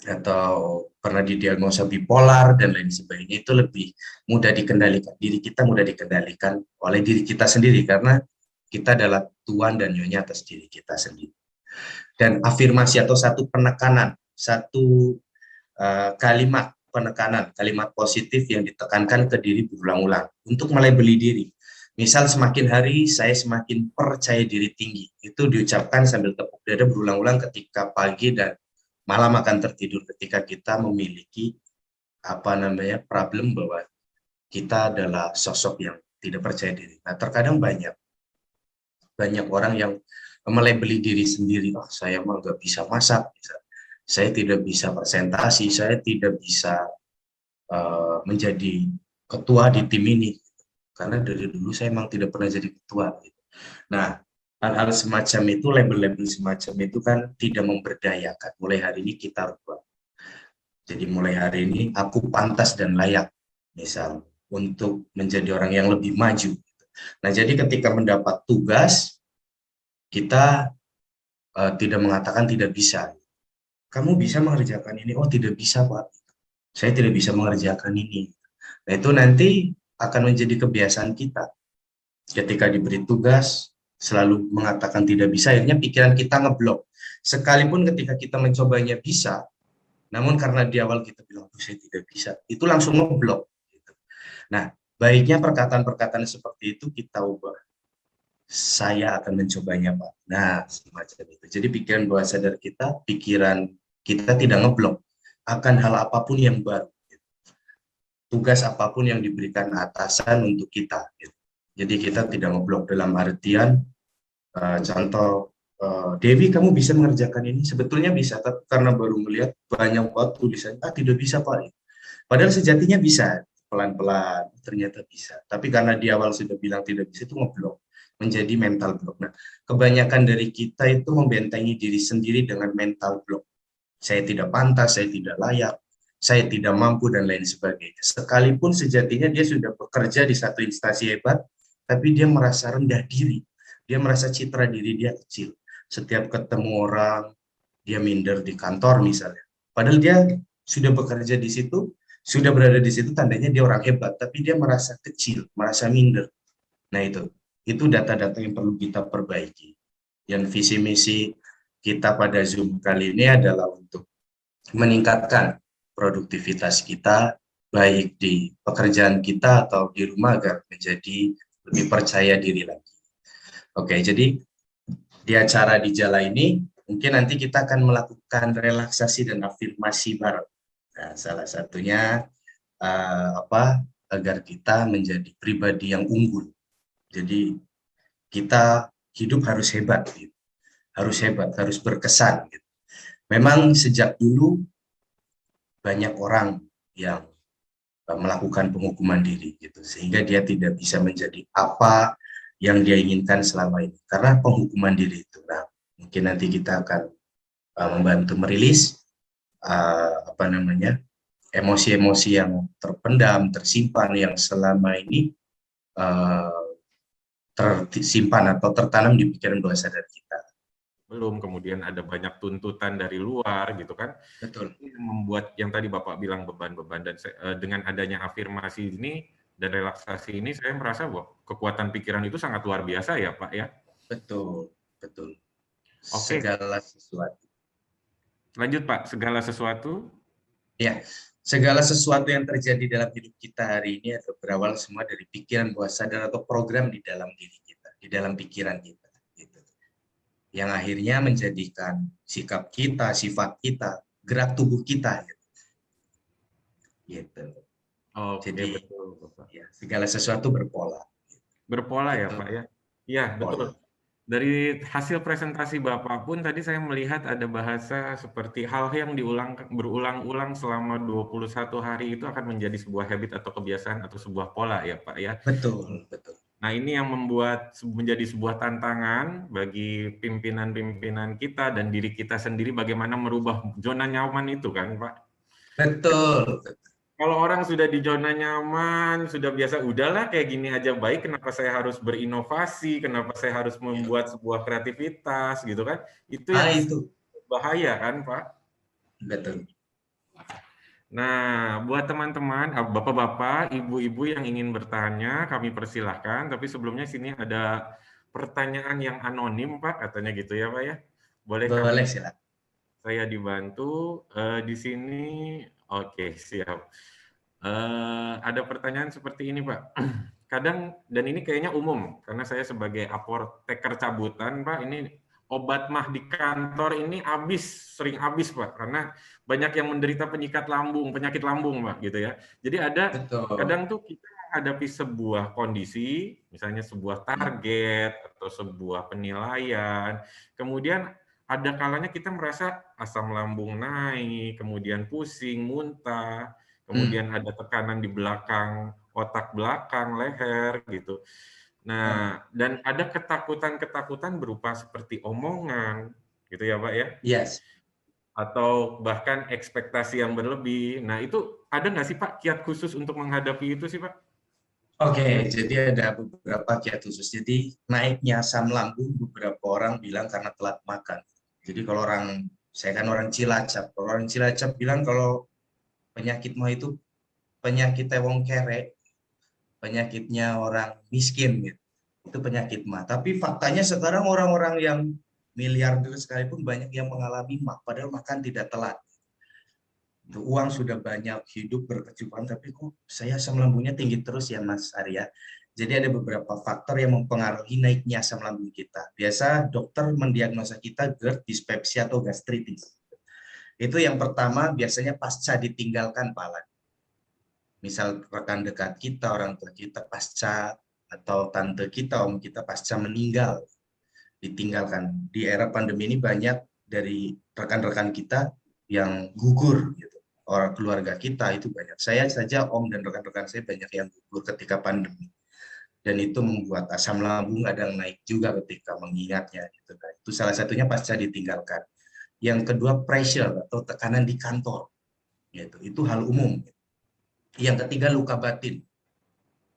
atau pernah didiagnosa bipolar dan lain sebagainya, itu lebih mudah dikendalikan. Diri kita mudah dikendalikan oleh diri kita sendiri karena kita adalah tuan dan nyonya atas diri kita sendiri. Dan afirmasi atau satu penekanan, satu kalimat penekanan, kalimat positif yang ditekankan ke diri berulang-ulang untuk melabeli diri. Misal semakin hari saya semakin percaya diri tinggi. Itu diucapkan sambil tepuk dada berulang-ulang ketika pagi dan malam akan tertidur, ketika kita memiliki problem bahwa kita adalah sosok yang tidak percaya diri. Nah, terkadang banyak orang yang melabeli diri sendiri, saya mah nggak bisa masak, saya tidak bisa presentasi, saya tidak bisa menjadi ketua di tim ini, karena dari dulu saya memang tidak pernah jadi ketua. Nah, hal-hal semacam itu, label-label semacam itu kan tidak memberdayakan. Mulai hari ini kita rubah. Jadi mulai hari ini aku pantas dan layak, misal, untuk menjadi orang yang lebih maju. Nah, jadi ketika mendapat tugas, kita tidak mengatakan tidak bisa. Kamu bisa mengerjakan ini? Oh, tidak bisa, Pak. Saya tidak bisa mengerjakan ini. Nah, itu nanti akan menjadi kebiasaan kita. Ketika diberi tugas, selalu mengatakan tidak bisa, akhirnya pikiran kita ngeblok. Sekalipun ketika kita mencobanya bisa, namun karena di awal kita bilang, saya tidak bisa, itu langsung ngeblok. Nah, baiknya perkataan-perkataan seperti itu kita ubah. Saya akan mencobanya, Pak. Nah, semacam itu. Jadi pikiran bawah sadar kita, pikiran kita tidak ngeblok akan hal apapun yang baru. Tugas apapun yang diberikan atasan untuk kita. Jadi kita tidak ngeblok dalam artian, contoh, Dewi kamu bisa mengerjakan ini? Sebetulnya bisa, tapi karena baru melihat banyak banget tulisan, tidak bisa Pak. Padahal sejatinya bisa, pelan-pelan ternyata bisa. Tapi karena di awal sudah bilang tidak bisa, itu ngeblok, menjadi mental block. Nah, kebanyakan dari kita itu membentengi diri sendiri dengan mental block. Saya tidak pantas, saya tidak layak, saya tidak mampu, dan lain sebagainya. Sekalipun sejatinya dia sudah bekerja di satu instansi hebat, tapi dia merasa rendah diri. Dia merasa citra diri dia kecil. Setiap ketemu orang, dia minder di kantor misalnya. Padahal dia sudah bekerja di situ, sudah berada di situ, tandanya dia orang hebat, tapi dia merasa kecil, merasa minder. Nah, itu data-data yang perlu kita perbaiki. Yang visi misi kita pada Zoom kali ini adalah untuk meningkatkan produktivitas kita, baik di pekerjaan kita atau di rumah, agar menjadi lebih percaya diri lagi. Oke, jadi di acara di Jala ini mungkin nanti kita akan melakukan relaksasi dan afirmasi bareng. Nah, salah satunya agar kita menjadi pribadi yang unggul. Jadi kita hidup harus hebat, gitu. Harus berkesan. Gitu. Memang sejak dulu banyak orang yang melakukan penghukuman diri, gitu, sehingga dia tidak bisa menjadi apa yang dia inginkan selama ini karena penghukuman diri itu. Nah, mungkin nanti kita akan membantu merilis emosi-emosi yang terpendam, tersimpan, yang selama ini tersimpan atau tertanam di pikiran bawah sadar kita. Belum, kemudian ada banyak tuntutan dari luar gitu kan. Betul. Yang membuat yang tadi Bapak bilang beban-beban, dan dengan adanya afirmasi ini dan relaksasi ini, saya merasa bahwa kekuatan pikiran itu sangat luar biasa ya Pak ya. Betul, betul. Oke. Segala sesuatu. Lanjut Pak, segala sesuatu. Ya, segala sesuatu yang terjadi dalam hidup kita hari ini atau berawal semua dari pikiran bawah sadar atau program di dalam diri kita, di dalam pikiran kita. Gitu. yang akhirnya menjadikan sikap kita, sifat kita, gerak tubuh kita gitu. Oke, Jadi betul, Bapak. ya, segala sesuatu berpola. Berpola ya, Itu Pak ya? Iya, pola. betul. Dari hasil presentasi Bapak pun tadi saya melihat ada bahasa seperti hal yang berulang-ulang selama 21 hari itu akan menjadi sebuah habit atau kebiasaan atau sebuah pola ya, Pak ya. Betul, betul. Nah, ini yang membuat menjadi sebuah tantangan bagi pimpinan-pimpinan kita dan diri kita sendiri bagaimana merubah zona nyaman itu kan, Pak. Betul. Kalau orang sudah di zona nyaman, sudah biasa, udahlah kayak gini aja baik, kenapa saya harus berinovasi, kenapa saya harus Ya. membuat sebuah kreativitas gitu kan. Itu yang Itu bahaya kan, Pak. betul. Nah, buat teman-teman, bapak-bapak, ibu-ibu yang ingin bertanya, kami persilahkan. Tapi sebelumnya sini ada pertanyaan yang anonim, Pak, katanya gitu ya, Pak ya. Boleh kami, Boleh silakan. saya dibantu di sini. Oke, siap. Ada pertanyaan seperti ini, Pak. Kadang, dan ini kayaknya umum, karena saya sebagai apoteker cabutan, Pak, ini obat mah di kantor ini sering habis, Pak, karena banyak yang menderita penyakit lambung, Pak, gitu ya. Jadi ada, Betul. kadang tuh kita menghadapi sebuah kondisi, misalnya sebuah target, atau sebuah penilaian, kemudian ada kalanya kita merasa asam lambung naik, kemudian pusing, muntah, kemudian ada tekanan di belakang, otak belakang, leher, gitu. Nah, dan ada ketakutan-ketakutan berupa seperti omongan, gitu ya, Pak ya? Yes. Atau bahkan ekspektasi yang berlebih. Nah, itu ada nggak sih, Pak, kiat khusus untuk menghadapi itu sih, Pak? Oke, jadi ada beberapa kiat khusus. Jadi naiknya asam lambung beberapa orang bilang karena telat makan. Jadi kalau saya kan orang Cilacap. Kalau orang Cilacap bilang kalau penyakit mah itu penyakit wong kere, penyakitnya orang miskin gitu. Itu penyakit mah. Tapi faktanya sekarang orang-orang yang miliarder sekalipun banyak yang mengalami mah, padahal makan tidak telat. Uang sudah banyak, hidup berkecukupan, tapi kok saya asam lambungnya tinggi terus ya Mas Arya. Jadi ada beberapa faktor yang mempengaruhi naiknya asam lambung kita. Biasa dokter mendiagnosa kita GERD, dispepsia, atau gastritis. Itu yang pertama biasanya pasca ditinggalkan Pak. Misal rekan dekat kita, orang tua kita pasca, atau tante kita, om kita pasca meninggal, ditinggalkan. Di era pandemi ini banyak dari rekan-rekan kita yang gugur gitu. Orang keluarga kita itu banyak. Saya saja, om dan rekan-rekan saya banyak yang gugur ketika pandemi. Dan itu membuat asam lambung kadang naik juga ketika mengingatnya. Gitu. Nah, itu salah satunya pasca ditinggalkan. Yang kedua, pressure atau tekanan di kantor. Gitu. Itu hal umum. Yang ketiga, luka batin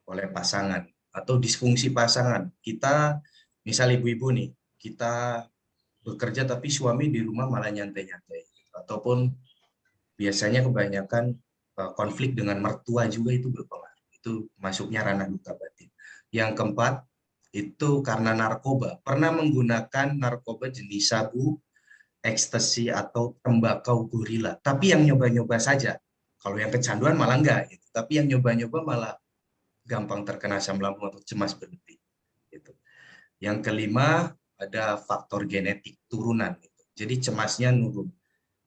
oleh pasangan atau disfungsi pasangan. Kita, misal ibu-ibu nih, kita bekerja tapi suami di rumah malah nyantai-nyantai. Ataupun biasanya kebanyakan konflik dengan mertua juga itu berpengaruh. Itu masuknya ranah luka batin. Yang keempat, itu karena narkoba. Pernah menggunakan narkoba jenis sabu, ekstasi, atau tembakau gorila. Tapi yang nyoba-nyoba saja. Kalau yang kecanduan malah enggak. Gitu. Tapi yang nyoba-nyoba malah gampang terkena asam lambung atau cemas berlebih. Gitu. Yang kelima, ada faktor genetik turunan. Gitu. Jadi cemasnya nurun.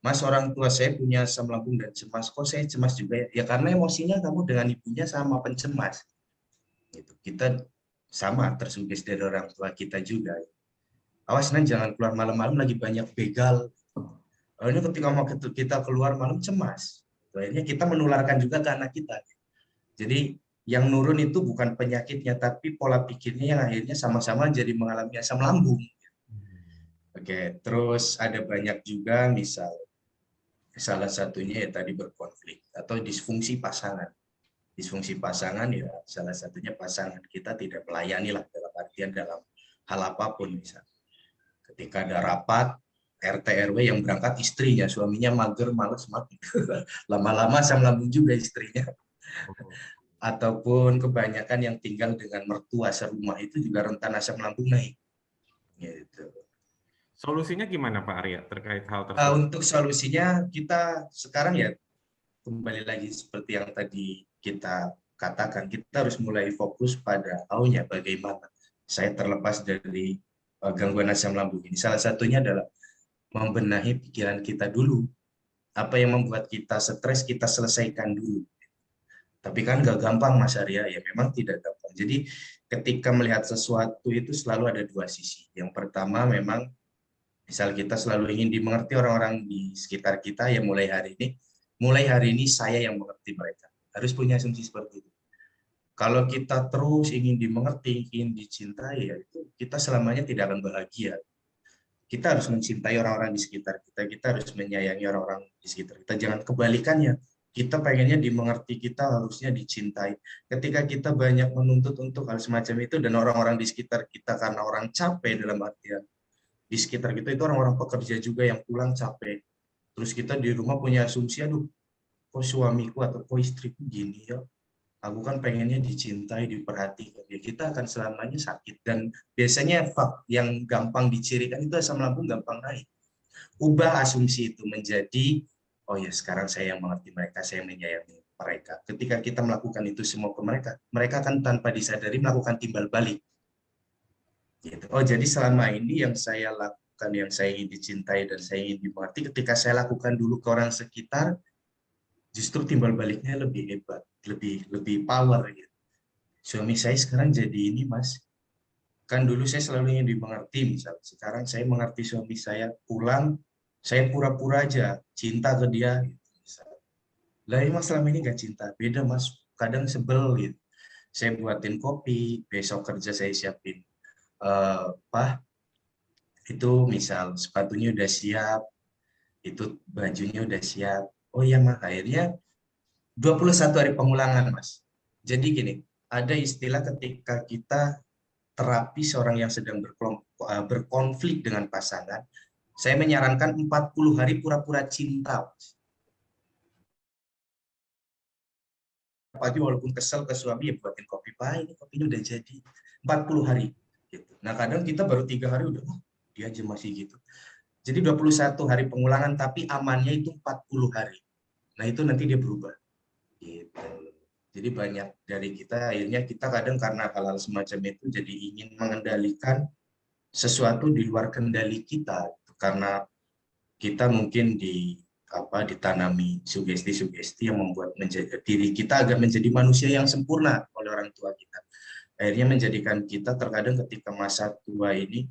Mas, orang tua saya punya asam lambung dan cemas, kok saya cemas juga ya? Ya karena emosinya kamu dengan ibunya sama pencemas. Gitu. Kita sama tersugesti dari orang tua kita juga. Awas Nan, jangan keluar malam-malam lagi banyak begal. Ini ketika mau kita keluar malam cemas. Akhirnya kita menularkan juga ke anak kita. Jadi yang nurun itu bukan penyakitnya, tapi pola pikirnya yang akhirnya sama-sama jadi mengalami asam lambung. Oke, terus ada banyak juga misal salah satunya ya tadi berkonflik atau disfungsi pasangan. Disfungsi pasangan ya salah satunya pasangan kita tidak melayani lah dalam artian dalam hal apapun misal. Ketika ada rapat RT RW yang berangkat istrinya, suaminya mager, males mati. Lama-lama asam lambung juga istrinya. Ataupun kebanyakan yang tinggal dengan mertua serumah itu juga rentan asam lambung naik. Gitu. Solusinya gimana, Pak Arya, terkait hal tersebut? Untuk solusinya kita sekarang ya kembali lagi seperti yang tadi kita katakan, kita harus mulai fokus pada maunya bagaimana saya terlepas dari gangguan asam lambung ini. Salah satunya adalah membenahi pikiran kita dulu. Apa yang membuat kita stres, kita selesaikan dulu. Tapi kan nggak gampang, Mas Arya. Ya memang tidak gampang. Jadi ketika melihat sesuatu itu selalu ada dua sisi. Yang pertama memang, misal kita selalu ingin dimengerti orang-orang di sekitar kita, ya mulai hari ini saya yang mengerti mereka. Harus punya asumsi seperti itu. Kalau kita terus ingin dimengerti, ingin dicintai, ya itu kita selamanya tidak akan bahagia. Kita harus mencintai orang-orang di sekitar kita, kita harus menyayangi orang-orang di sekitar kita. Jangan kebalikannya, kita pengennya dimengerti, kita harusnya dicintai. Ketika kita banyak menuntut untuk hal semacam itu, dan orang-orang di sekitar kita karena orang capek, dalam artian di sekitar kita itu orang-orang pekerja juga yang pulang capek. Terus kita di rumah punya asumsi, aduh, kok suamiku atau kok istriku gini ya, aku kan pengennya dicintai, diperhatikan. Ya kita akan selamanya sakit. Dan biasanya yang gampang dicirikan itu asam lambung gampang naik. Ubah asumsi itu menjadi, oh ya sekarang saya yang mengerti mereka, saya menyayangi mereka. Ketika kita melakukan itu semua ke mereka, mereka akan tanpa disadari melakukan timbal balik. Gitu. Oh jadi selama ini yang saya lakukan, yang saya ingin dicintai dan saya ingin dimengerti, ketika saya lakukan dulu ke orang sekitar, justru timbal baliknya lebih hebat, lebih power gitu. Suami saya sekarang jadi ini, Mas. Kan dulu saya selalu ingin dimengerti, misal. Sekarang saya mengerti suami saya, pulang, saya pura-pura aja cinta ke dia. Gitu, lah emang selama ini nggak cinta, beda Mas. Kadang sebel gitu. Saya buatin kopi, besok kerja saya siapin itu misal sepatunya udah siap, itu bajunya udah siap. Oh iya Mas, akhirnya 21 hari pengulangan, Mas. Jadi gini, ada istilah ketika kita terapi seorang yang sedang berkonflik dengan pasangan, saya menyarankan 40 hari pura-pura cinta, Mas. Pagi walaupun kesel ke suami, ya buatin kopi, Pak, ini kopinya udah jadi. 40 hari. Gitu. Nah, kadang kita baru 3 hari udah, oh, dia aja masih gitu. Jadi 21 hari pengulangan, tapi amannya itu 40 hari. Nah, itu nanti dia berubah. Gitu. Jadi banyak dari kita, akhirnya kita kadang karena hal-hal semacam itu jadi ingin mengendalikan sesuatu di luar kendali kita. Karena kita mungkin ditanami sugesti-sugesti yang membuat diri kita agar menjadi manusia yang sempurna oleh orang tua kita. Akhirnya menjadikan kita terkadang ketika masa tua ini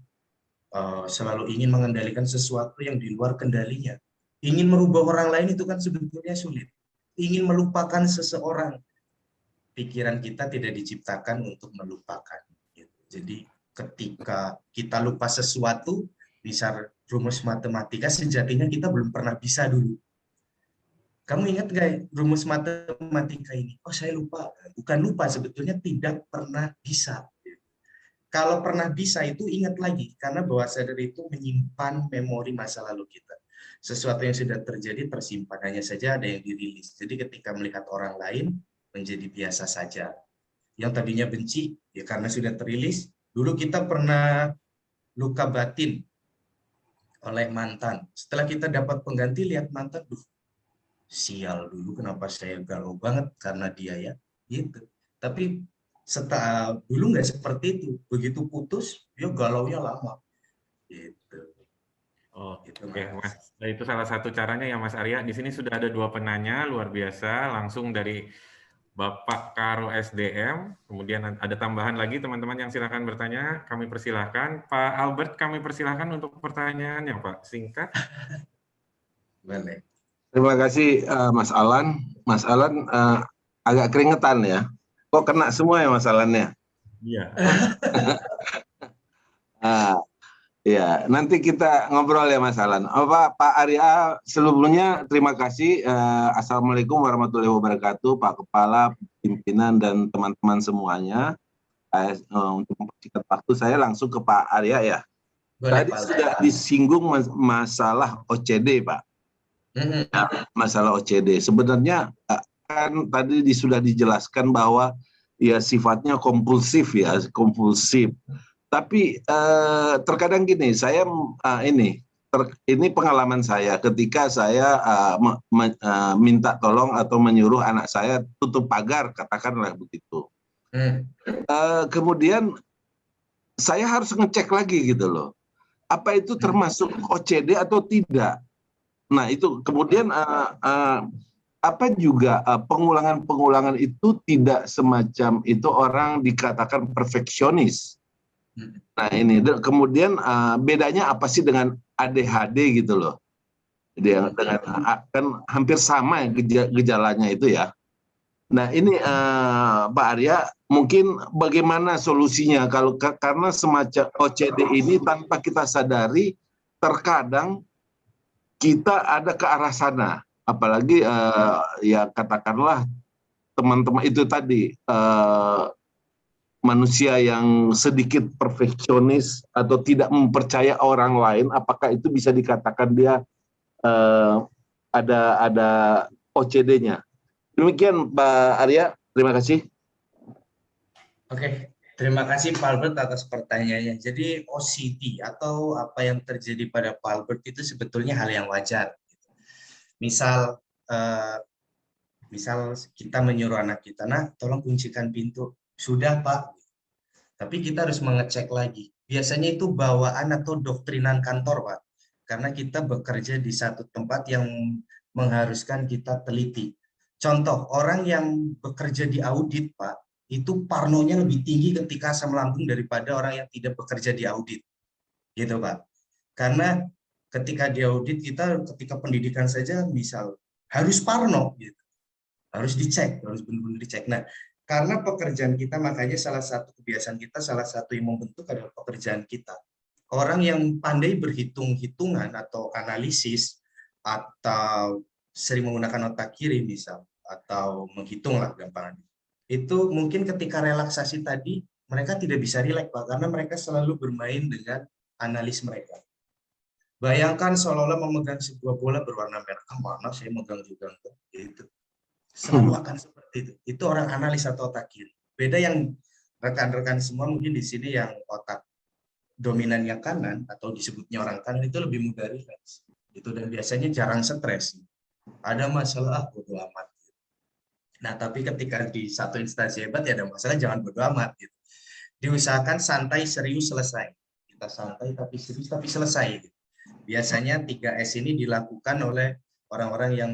selalu ingin mengendalikan sesuatu yang di luar kendalinya. Ingin merubah orang lain itu kan sebetulnya sulit. Ingin melupakan seseorang, pikiran kita tidak diciptakan untuk melupakan. Jadi ketika kita lupa sesuatu, misal rumus matematika, sejatinya kita belum pernah bisa dulu. Kamu ingat nggak rumus matematika ini? Oh saya lupa. Bukan lupa, sebetulnya tidak pernah bisa. Kalau pernah bisa itu ingat lagi, karena bawah sadar itu menyimpan memori masa lalu kita. Sesuatu yang sudah terjadi tersimpan, hanya saja ada yang dirilis. Jadi ketika melihat orang lain menjadi biasa saja. Yang tadinya benci, ya karena sudah terilis. Dulu kita pernah luka batin oleh mantan. Setelah kita dapat pengganti, lihat mantan, sial dulu kenapa saya galau banget karena dia ya. Gitu. Tapi dulu nggak seperti itu. Begitu putus, dia galaunya lama. Gitu. Oh, oke, Mas. Nah, itu salah satu caranya ya, Mas Arya. Di sini sudah ada 2 penanya luar biasa, langsung dari Bapak Karo SDM. Kemudian ada tambahan lagi teman-teman yang silakan bertanya. Kami persilahkan. Pak Albert, kami persilahkan untuk pertanyaannya, Pak. Singkat. Boleh. Terima kasih Mas Alan. Mas Alan agak keringetan ya. Kok kena semua ya Mas Alannya? Iya. Ya, nanti kita ngobrol ya Mas Alan. Pak Arya, sebelumnya terima kasih. Assalamualaikum warahmatullahi wabarakatuh, Pak Kepala, pimpinan dan teman-teman semuanya. Untuk mempersingkat waktu, saya langsung ke Pak Arya ya. Tadi sudah disinggung masalah OCD, Pak. Ya, masalah OCD. Sebenarnya kan tadi sudah dijelaskan bahwa ya sifatnya kompulsif ya, kompulsif. Tapi terkadang gini, saya ini pengalaman saya ketika saya minta tolong atau menyuruh anak saya tutup pagar, katakanlah begitu. Kemudian saya harus ngecek lagi gitu loh. Apa itu termasuk OCD atau tidak? Nah itu kemudian apa juga pengulangan-pengulangan itu tidak semacam itu orang dikatakan perfeksionis. Nah ini kemudian bedanya apa sih dengan ADHD gitu loh? Dengan kan hampir sama gejalanya itu ya. Nah ini Pak Arya, mungkin bagaimana solusinya kalau karena semacam OCD ini tanpa kita sadari terkadang kita ada ke arah sana, apalagi ya katakanlah teman-teman itu tadi manusia yang sedikit perfeksionis atau tidak mempercaya orang lain, apakah itu bisa dikatakan dia ada OCD-nya? Demikian Pak Arya, terima kasih. Oke, terima kasih Pak Albert atas pertanyaannya. Jadi OCD atau apa yang terjadi pada Pak Albert itu sebetulnya hal yang wajar. Misal kita menyuruh anak kita, nah tolong kuncikan pintu. Sudah Pak, tapi kita harus mengecek lagi. Biasanya itu bawaan atau doktrinan kantor Pak, karena kita bekerja di satu tempat yang mengharuskan kita teliti. Contoh, orang yang bekerja di audit Pak, itu parnonya lebih tinggi ketika asam lambung daripada orang yang tidak bekerja di audit. Gitu Pak. Karena ketika di audit kita, ketika pendidikan saja misal, harus parno. Gitu. Harus dicek, harus benar-benar dicek. Nah, karena pekerjaan kita, makanya salah satu kebiasaan kita, salah satu yang membentuk adalah pekerjaan kita. Orang yang pandai berhitung-hitungan atau analisis, atau sering menggunakan otak kiri misal, atau menghitung lah gampangnya, itu mungkin ketika relaksasi tadi, mereka tidak bisa rileks Pak, karena mereka selalu bermain dengan analis mereka. Bayangkan seolah-olah memegang sebuah bola berwarna merah, mana saya megang juga enggak, gitu. Selalu akan seperti itu. Itu orang analis atau otak kiri. Beda yang rekan-rekan semua mungkin di sini yang otak dominannya kanan atau disebutnya orang kanan itu lebih mudah rileks. Itu dan biasanya jarang stres. Ada masalah bodo amat. Nah, tapi ketika di satu instansi hebat ya ada masalah jangan bodo amat gitu. Diusahakan santai serius selesai. Kita santai tapi serius tapi selesai. Gitu. Biasanya 3S ini dilakukan oleh orang-orang yang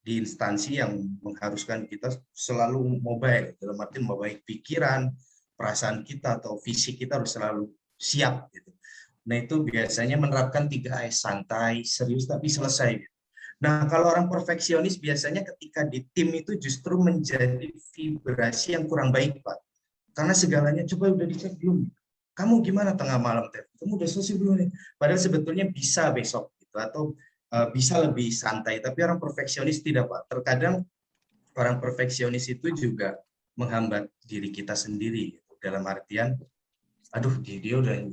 di instansi yang mengharuskan kita selalu mobile, dalam arti membaik pikiran, perasaan kita atau fisik kita harus selalu siap. Gitu. Nah itu biasanya menerapkan 3S, santai, serius, tapi selesai. Gitu. Nah kalau orang perfeksionis biasanya ketika di tim itu justru menjadi vibrasi yang kurang baik Pak. Karena segalanya, coba udah dicek belum? Kamu gimana tengah malam? Kamu udah selesai belum nih? Padahal sebetulnya bisa besok gitu, atau bisa lebih santai, tapi orang perfeksionis tidak Pak. Terkadang orang perfeksionis itu juga menghambat diri kita sendiri gitu. Dalam artian aduh dia udah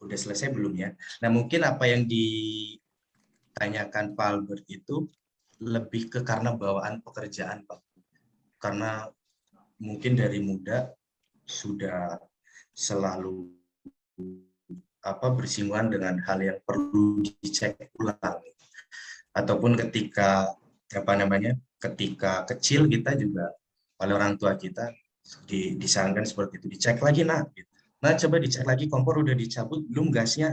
udah selesai belum ya. Nah mungkin apa yang ditanyakan Pak Albert itu lebih ke karena bawaan pekerjaan Pak, karena mungkin dari muda sudah selalu bersinggungan dengan hal yang perlu dicek ulang, ataupun ketika ketika kecil kita juga oleh orang tua kita disarankan seperti itu, dicek lagi nah coba dicek lagi kompor udah dicabut belum gasnya.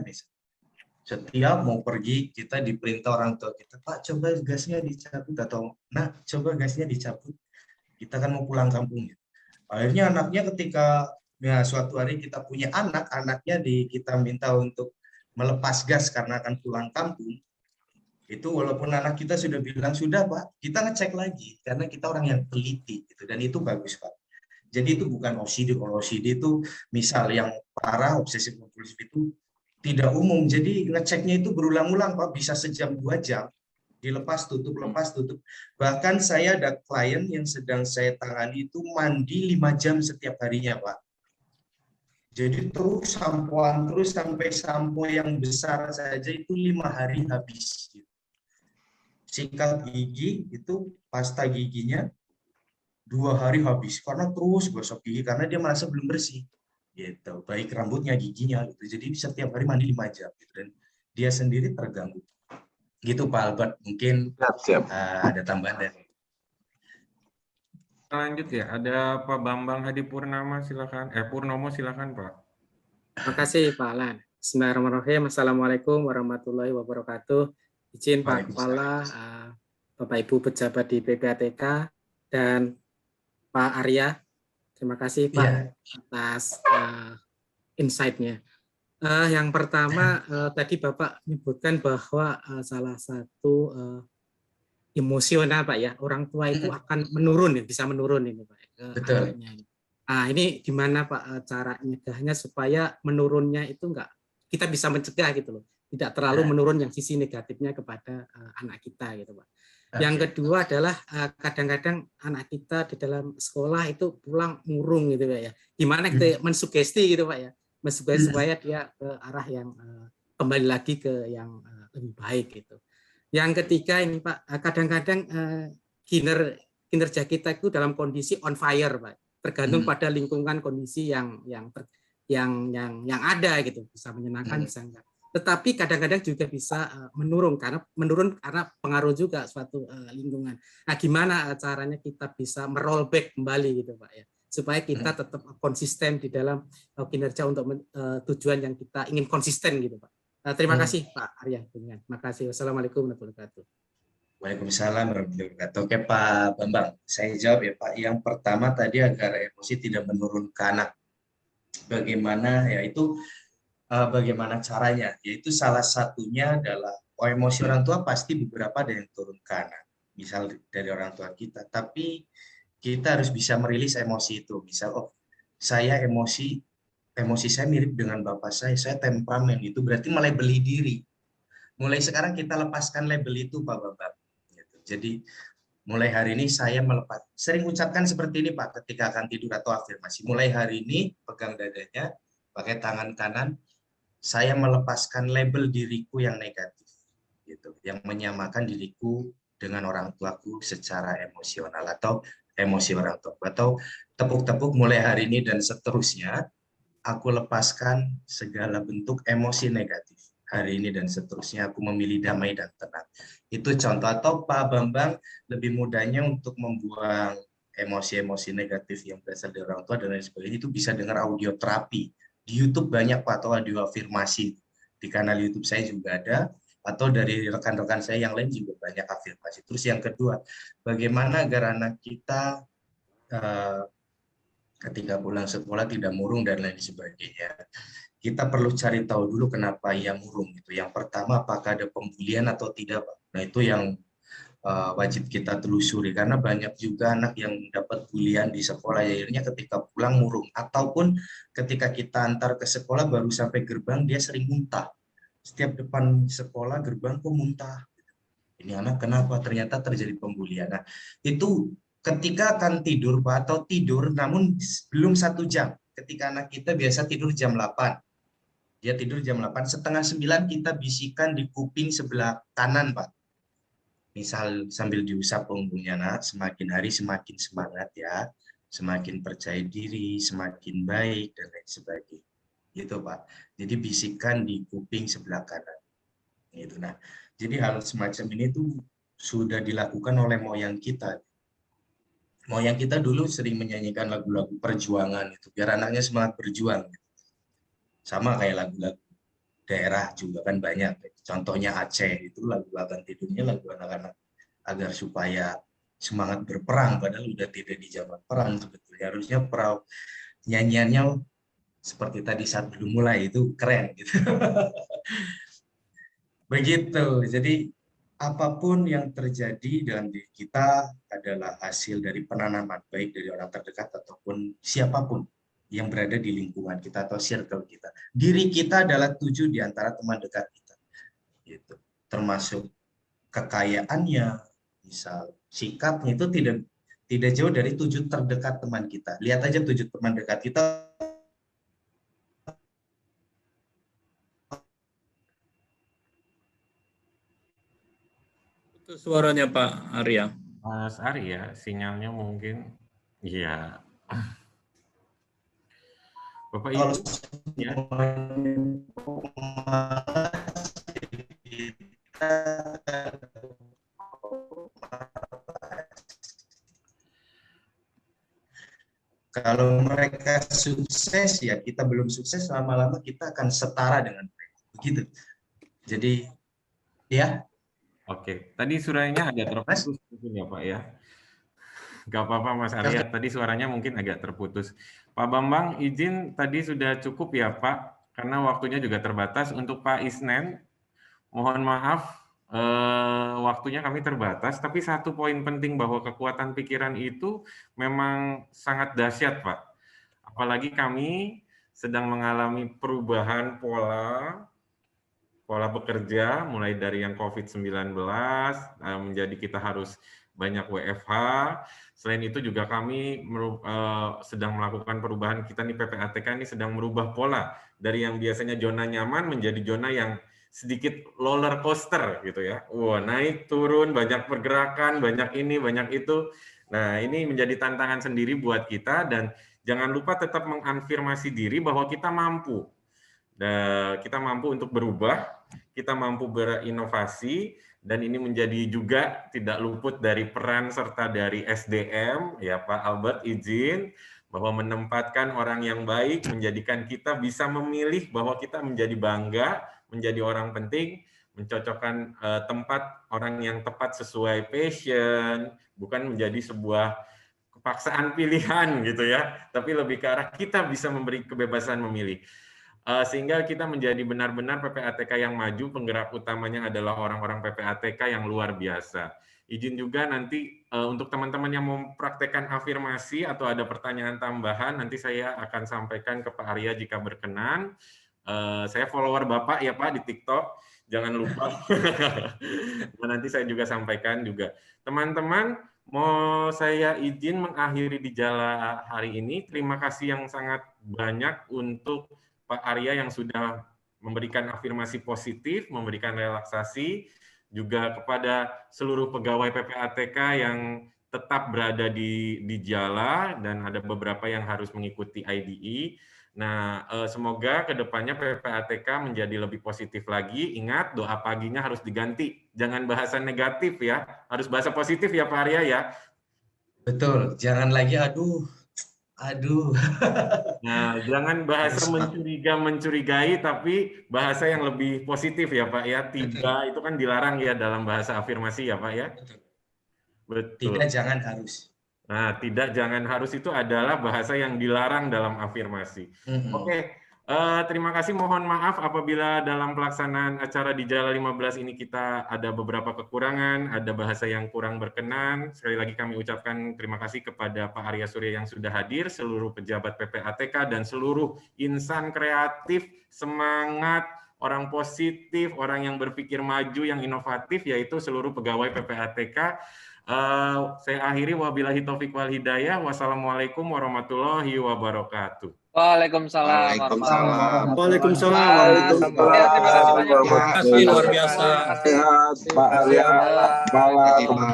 Setiap mau pergi kita diperintah orang tua kita, Pak coba gasnya dicabut, atau nah coba gasnya dicabut, kita kan mau pulang kampung. Akhirnya anaknya ketika suatu hari kita punya anaknya kita minta untuk melepas gas karena akan pulang kampung, itu walaupun anak kita sudah bilang sudah Pak, kita ngecek lagi karena kita orang yang teliti gitu, dan itu bagus Pak. Jadi itu bukan OCD. Kalau OCD itu misal yang parah obsesif kompulsif itu tidak umum, jadi ngeceknya itu berulang-ulang Pak, bisa sejam 2 jam, dilepas tutup lepas tutup. Bahkan saya ada klien yang sedang saya tangani itu mandi 5 jam setiap harinya Pak. Jadi terus sampoan terus sampai sampo yang besar saja itu 5 hari habis. Sikat gigi itu pasta giginya 2 hari habis karena terus gosok gigi karena dia merasa belum bersih. Gitu. Baik rambutnya, giginya gitu. Jadi setiap hari mandi 5 jam gitu, dan dia sendiri terganggu. Gitu Pak Albert, mungkin Siap. ada tambahan dari Lanjut ya, ada Pak Bambang Hadi Purnama, silakan. Purnomo, silakan Pak. Terima kasih Pak Alan. Bismillahirrahmanirrahim. Assalamualaikum warahmatullahi wabarakatuh. Izin Pak Kepala, Bapak Ibu pejabat di PPATK, dan Pak Arya. Terima kasih Pak atas insight-nya. Yang pertama, tadi Bapak menyebutkan bahwa salah satu emosional Pak ya, orang tua itu akan menurun, bisa menurun ini Pak ke anaknya. Nah, ini gimana Pak cara nyegahnya supaya menurunnya itu enggak, kita bisa mencegah gitu loh, tidak terlalu menurun yang sisi negatifnya kepada anak kita gitu Pak. Yang kedua adalah kadang-kadang anak kita di dalam sekolah itu pulang murung gitu Pak ya. Gimana kita mensugesti gitu Pak ya, mensugesti supaya dia ke arah yang kembali lagi ke yang lebih baik gitu. Yang ketiga ini Pak, kadang-kadang kinerja kita itu dalam kondisi on fire Pak, tergantung pada lingkungan kondisi yang ada gitu, bisa menyenangkan bisa enggak. Tetapi kadang-kadang juga bisa menurun karena pengaruh juga suatu lingkungan. Nah, gimana caranya kita bisa merollback kembali gitu Pak ya, supaya kita tetap konsisten di dalam kinerja untuk tujuan yang kita ingin konsisten gitu Pak. Terima kasih Pak Arya. Terima kasih. Wassalamualaikum warahmatullahi wabarakatuh. Waalaikumsalam warahmatullahi wabarakatuh. Oke Pak Bambang, saya jawab ya Pak. Yang pertama tadi agar emosi tidak menurun ke anak. Bagaimana ya itu bagaimana caranya? Yaitu salah satunya adalah emosi orang tua pasti beberapa ada yang turun ke anak. Misal dari orang tua kita, tapi kita harus bisa merilis emosi itu. Misal saya emosi saya mirip dengan bapak saya temperamen, itu berarti mulai beli diri. Mulai sekarang kita lepaskan label itu Pak Bambang. Jadi mulai hari ini saya melepas, sering ucapkan seperti ini Pak ketika akan tidur atau afirmasi. Mulai hari ini pegang dadanya, pakai tangan kanan, saya melepaskan label diriku yang negatif, gitu, yang menyamakan diriku dengan orang tuaku secara emosional atau emosi orang tua. Atau tepuk-tepuk mulai hari ini dan seterusnya, aku lepaskan segala bentuk emosi negatif. Hari ini dan seterusnya aku memilih damai dan tenang. Itu contoh. Atau Pak Bambang lebih mudahnya untuk membuang emosi-emosi negatif yang berasal dari orang tua dan lain sebagainya, itu bisa dengar audio terapi. Di YouTube banyak Pak, atau audio afirmasi. Di kanal YouTube saya juga ada, atau dari rekan-rekan saya yang lain juga banyak afirmasi. Terus yang kedua, bagaimana agar anak kita ketika pulang sekolah tidak murung dan lain sebagainya. Kita perlu cari tahu dulu kenapa ia murung. Yang pertama, apakah ada pembulian atau tidak Pak? Nah itu yang wajib kita telusuri, karena banyak juga anak yang dapat bulian di sekolah, akhirnya ketika pulang murung, ataupun ketika kita antar ke sekolah baru sampai gerbang dia sering muntah. Setiap depan sekolah gerbang kok muntah. Ini anak kenapa? Ternyata terjadi pembulian. Nah itu ketika akan tidur Pak, atau tidur namun belum 1 jam. Ketika anak kita biasa tidur jam 8, dia tidur jam 8, setengah 9 kita bisikan di kuping sebelah kanan Pak. Misal sambil diusap punggungnya, nak, semakin hari semakin semangat ya, semakin percaya diri, semakin baik dan lain sebagainya. Gitu Pak. Jadi bisikan di kuping sebelah kanan. Gitu. Nah, jadi hal semacam ini tuh sudah dilakukan oleh moyang kita. Moyang kita dulu sering menyanyikan lagu-lagu perjuangan itu biar anaknya semangat berjuang. Sama kayak lagu-lagu daerah juga kan banyak. Contohnya Aceh itu lagu akan tidurnya lagu anak-anak agar supaya semangat berperang, padahal udah tidak di zaman perang sebetulnya. Harusnya nyanyiannya seperti tadi saat belum mulai, itu keren gitu. Begitu. Jadi apapun yang terjadi dalam diri kita adalah hasil dari penanaman, baik dari orang terdekat ataupun siapapun yang berada di lingkungan kita atau circle kita. Diri kita adalah 7 di antara teman dekat kita. Gitu. Termasuk kekayaannya, misal sikapnya, itu tidak jauh dari 7 terdekat teman kita. Lihat aja 7 teman dekat kita. Itu suaranya Pak Arya. Mas Arya, sinyalnya mungkin, iya. Bapak Ibu, ya. Kalau mereka sukses, ya kita belum sukses, lama-lama kita akan setara dengan mereka. Begitu. Jadi, ya. Oke, tadi suaranya agak terputus mungkin ya Pak ya. Gak apa-apa Mas Arya, tadi suaranya mungkin agak terputus. Pak Bambang, izin tadi sudah cukup ya Pak, karena waktunya juga terbatas. Untuk Pak Isnen, mohon maaf, waktunya kami terbatas, tapi satu poin penting bahwa kekuatan pikiran itu memang sangat dahsyat Pak. Apalagi kami sedang mengalami perubahan pola bekerja, mulai dari yang COVID-19, menjadi kita harus banyak WFH. Selain itu juga kami sedang melakukan perubahan, kita nih PPATK ini sedang merubah pola dari yang biasanya zona nyaman menjadi zona yang sedikit roller coaster gitu ya. Wah, naik turun, banyak pergerakan, banyak ini, banyak itu. Nah, ini menjadi tantangan sendiri buat kita, dan jangan lupa tetap mengafirmasi diri bahwa kita mampu. Dan kita mampu untuk berubah, kita mampu berinovasi, dan ini menjadi juga tidak luput dari peran serta dari SDM, ya Pak Albert izin, bahwa menempatkan orang yang baik, menjadikan kita bisa memilih bahwa kita menjadi bangga, menjadi orang penting, mencocokkan tempat orang yang tepat sesuai passion, bukan menjadi sebuah kepaksaan pilihan gitu ya, tapi lebih ke arah kita bisa memberi kebebasan memilih. Sehingga kita menjadi benar-benar PPATK yang maju, penggerak utamanya adalah orang-orang PPATK yang luar biasa. Izin juga nanti untuk teman-teman yang mau praktekkan afirmasi atau ada pertanyaan tambahan, nanti saya akan sampaikan ke Pak Arya jika berkenan. Saya follower Bapak ya Pak di TikTok, jangan lupa. Nanti saya juga sampaikan juga. Teman-teman, mau saya izin mengakhiri di Jala hari ini. Terima kasih yang sangat banyak untuk Pak Arya yang sudah memberikan afirmasi positif, memberikan relaksasi, juga kepada seluruh pegawai PPATK yang tetap berada di Jala, dan ada beberapa yang harus mengikuti IDE. Nah, semoga kedepannya PPATK menjadi lebih positif lagi. Ingat, doa paginya harus diganti. Jangan bahasa negatif ya, harus bahasa positif ya Pak Arya ya. Betul, jangan lagi aduh. Nah, jangan bahasa mencurigai, tapi bahasa yang lebih positif ya Pak ya. Tidak, itu kan dilarang ya dalam bahasa afirmasi ya Pak ya. Betul. Tidak, jangan, harus. Nah, tidak, jangan, harus itu adalah bahasa yang dilarang dalam afirmasi. Oke, terima kasih. Mohon maaf apabila dalam pelaksanaan acara di Jala 15 ini kita ada beberapa kekurangan, ada bahasa yang kurang berkenan. Sekali lagi kami ucapkan terima kasih kepada Pak Arya Surya yang sudah hadir, seluruh pejabat PPATK, dan seluruh insan kreatif, semangat, orang positif, orang yang berpikir maju, yang inovatif, yaitu seluruh pegawai PPATK. Saya akhiri, wabillahi taufik wal hidayah. Wassalamualaikum warahmatullahi wabarakatuh. Waalaikumsalam. Waalaikumsalam. Terima kasih luar biasa. Sehat, Pak Arya,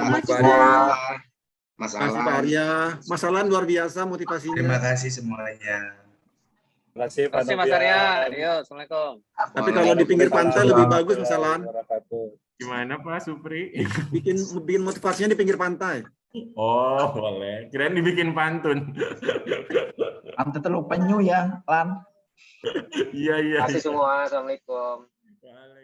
Mas Terima kasih Pak Arya. Mas Alan luar biasa motivasinya. Terima kasih semuanya. Terima kasih Pak Mas Arya. Assalamualaikum. Tapi kalau di pinggir pantai lebih bagus Mas Alan. Gimana Pak Supri? Bikin motivasinya di pinggir pantai. Oh, boleh. Kirain dibikin pantun. Ante terlalu penyu ya, Lan. Iya. Terima kasih semua. Assalamualaikum. Waalaikumsalam.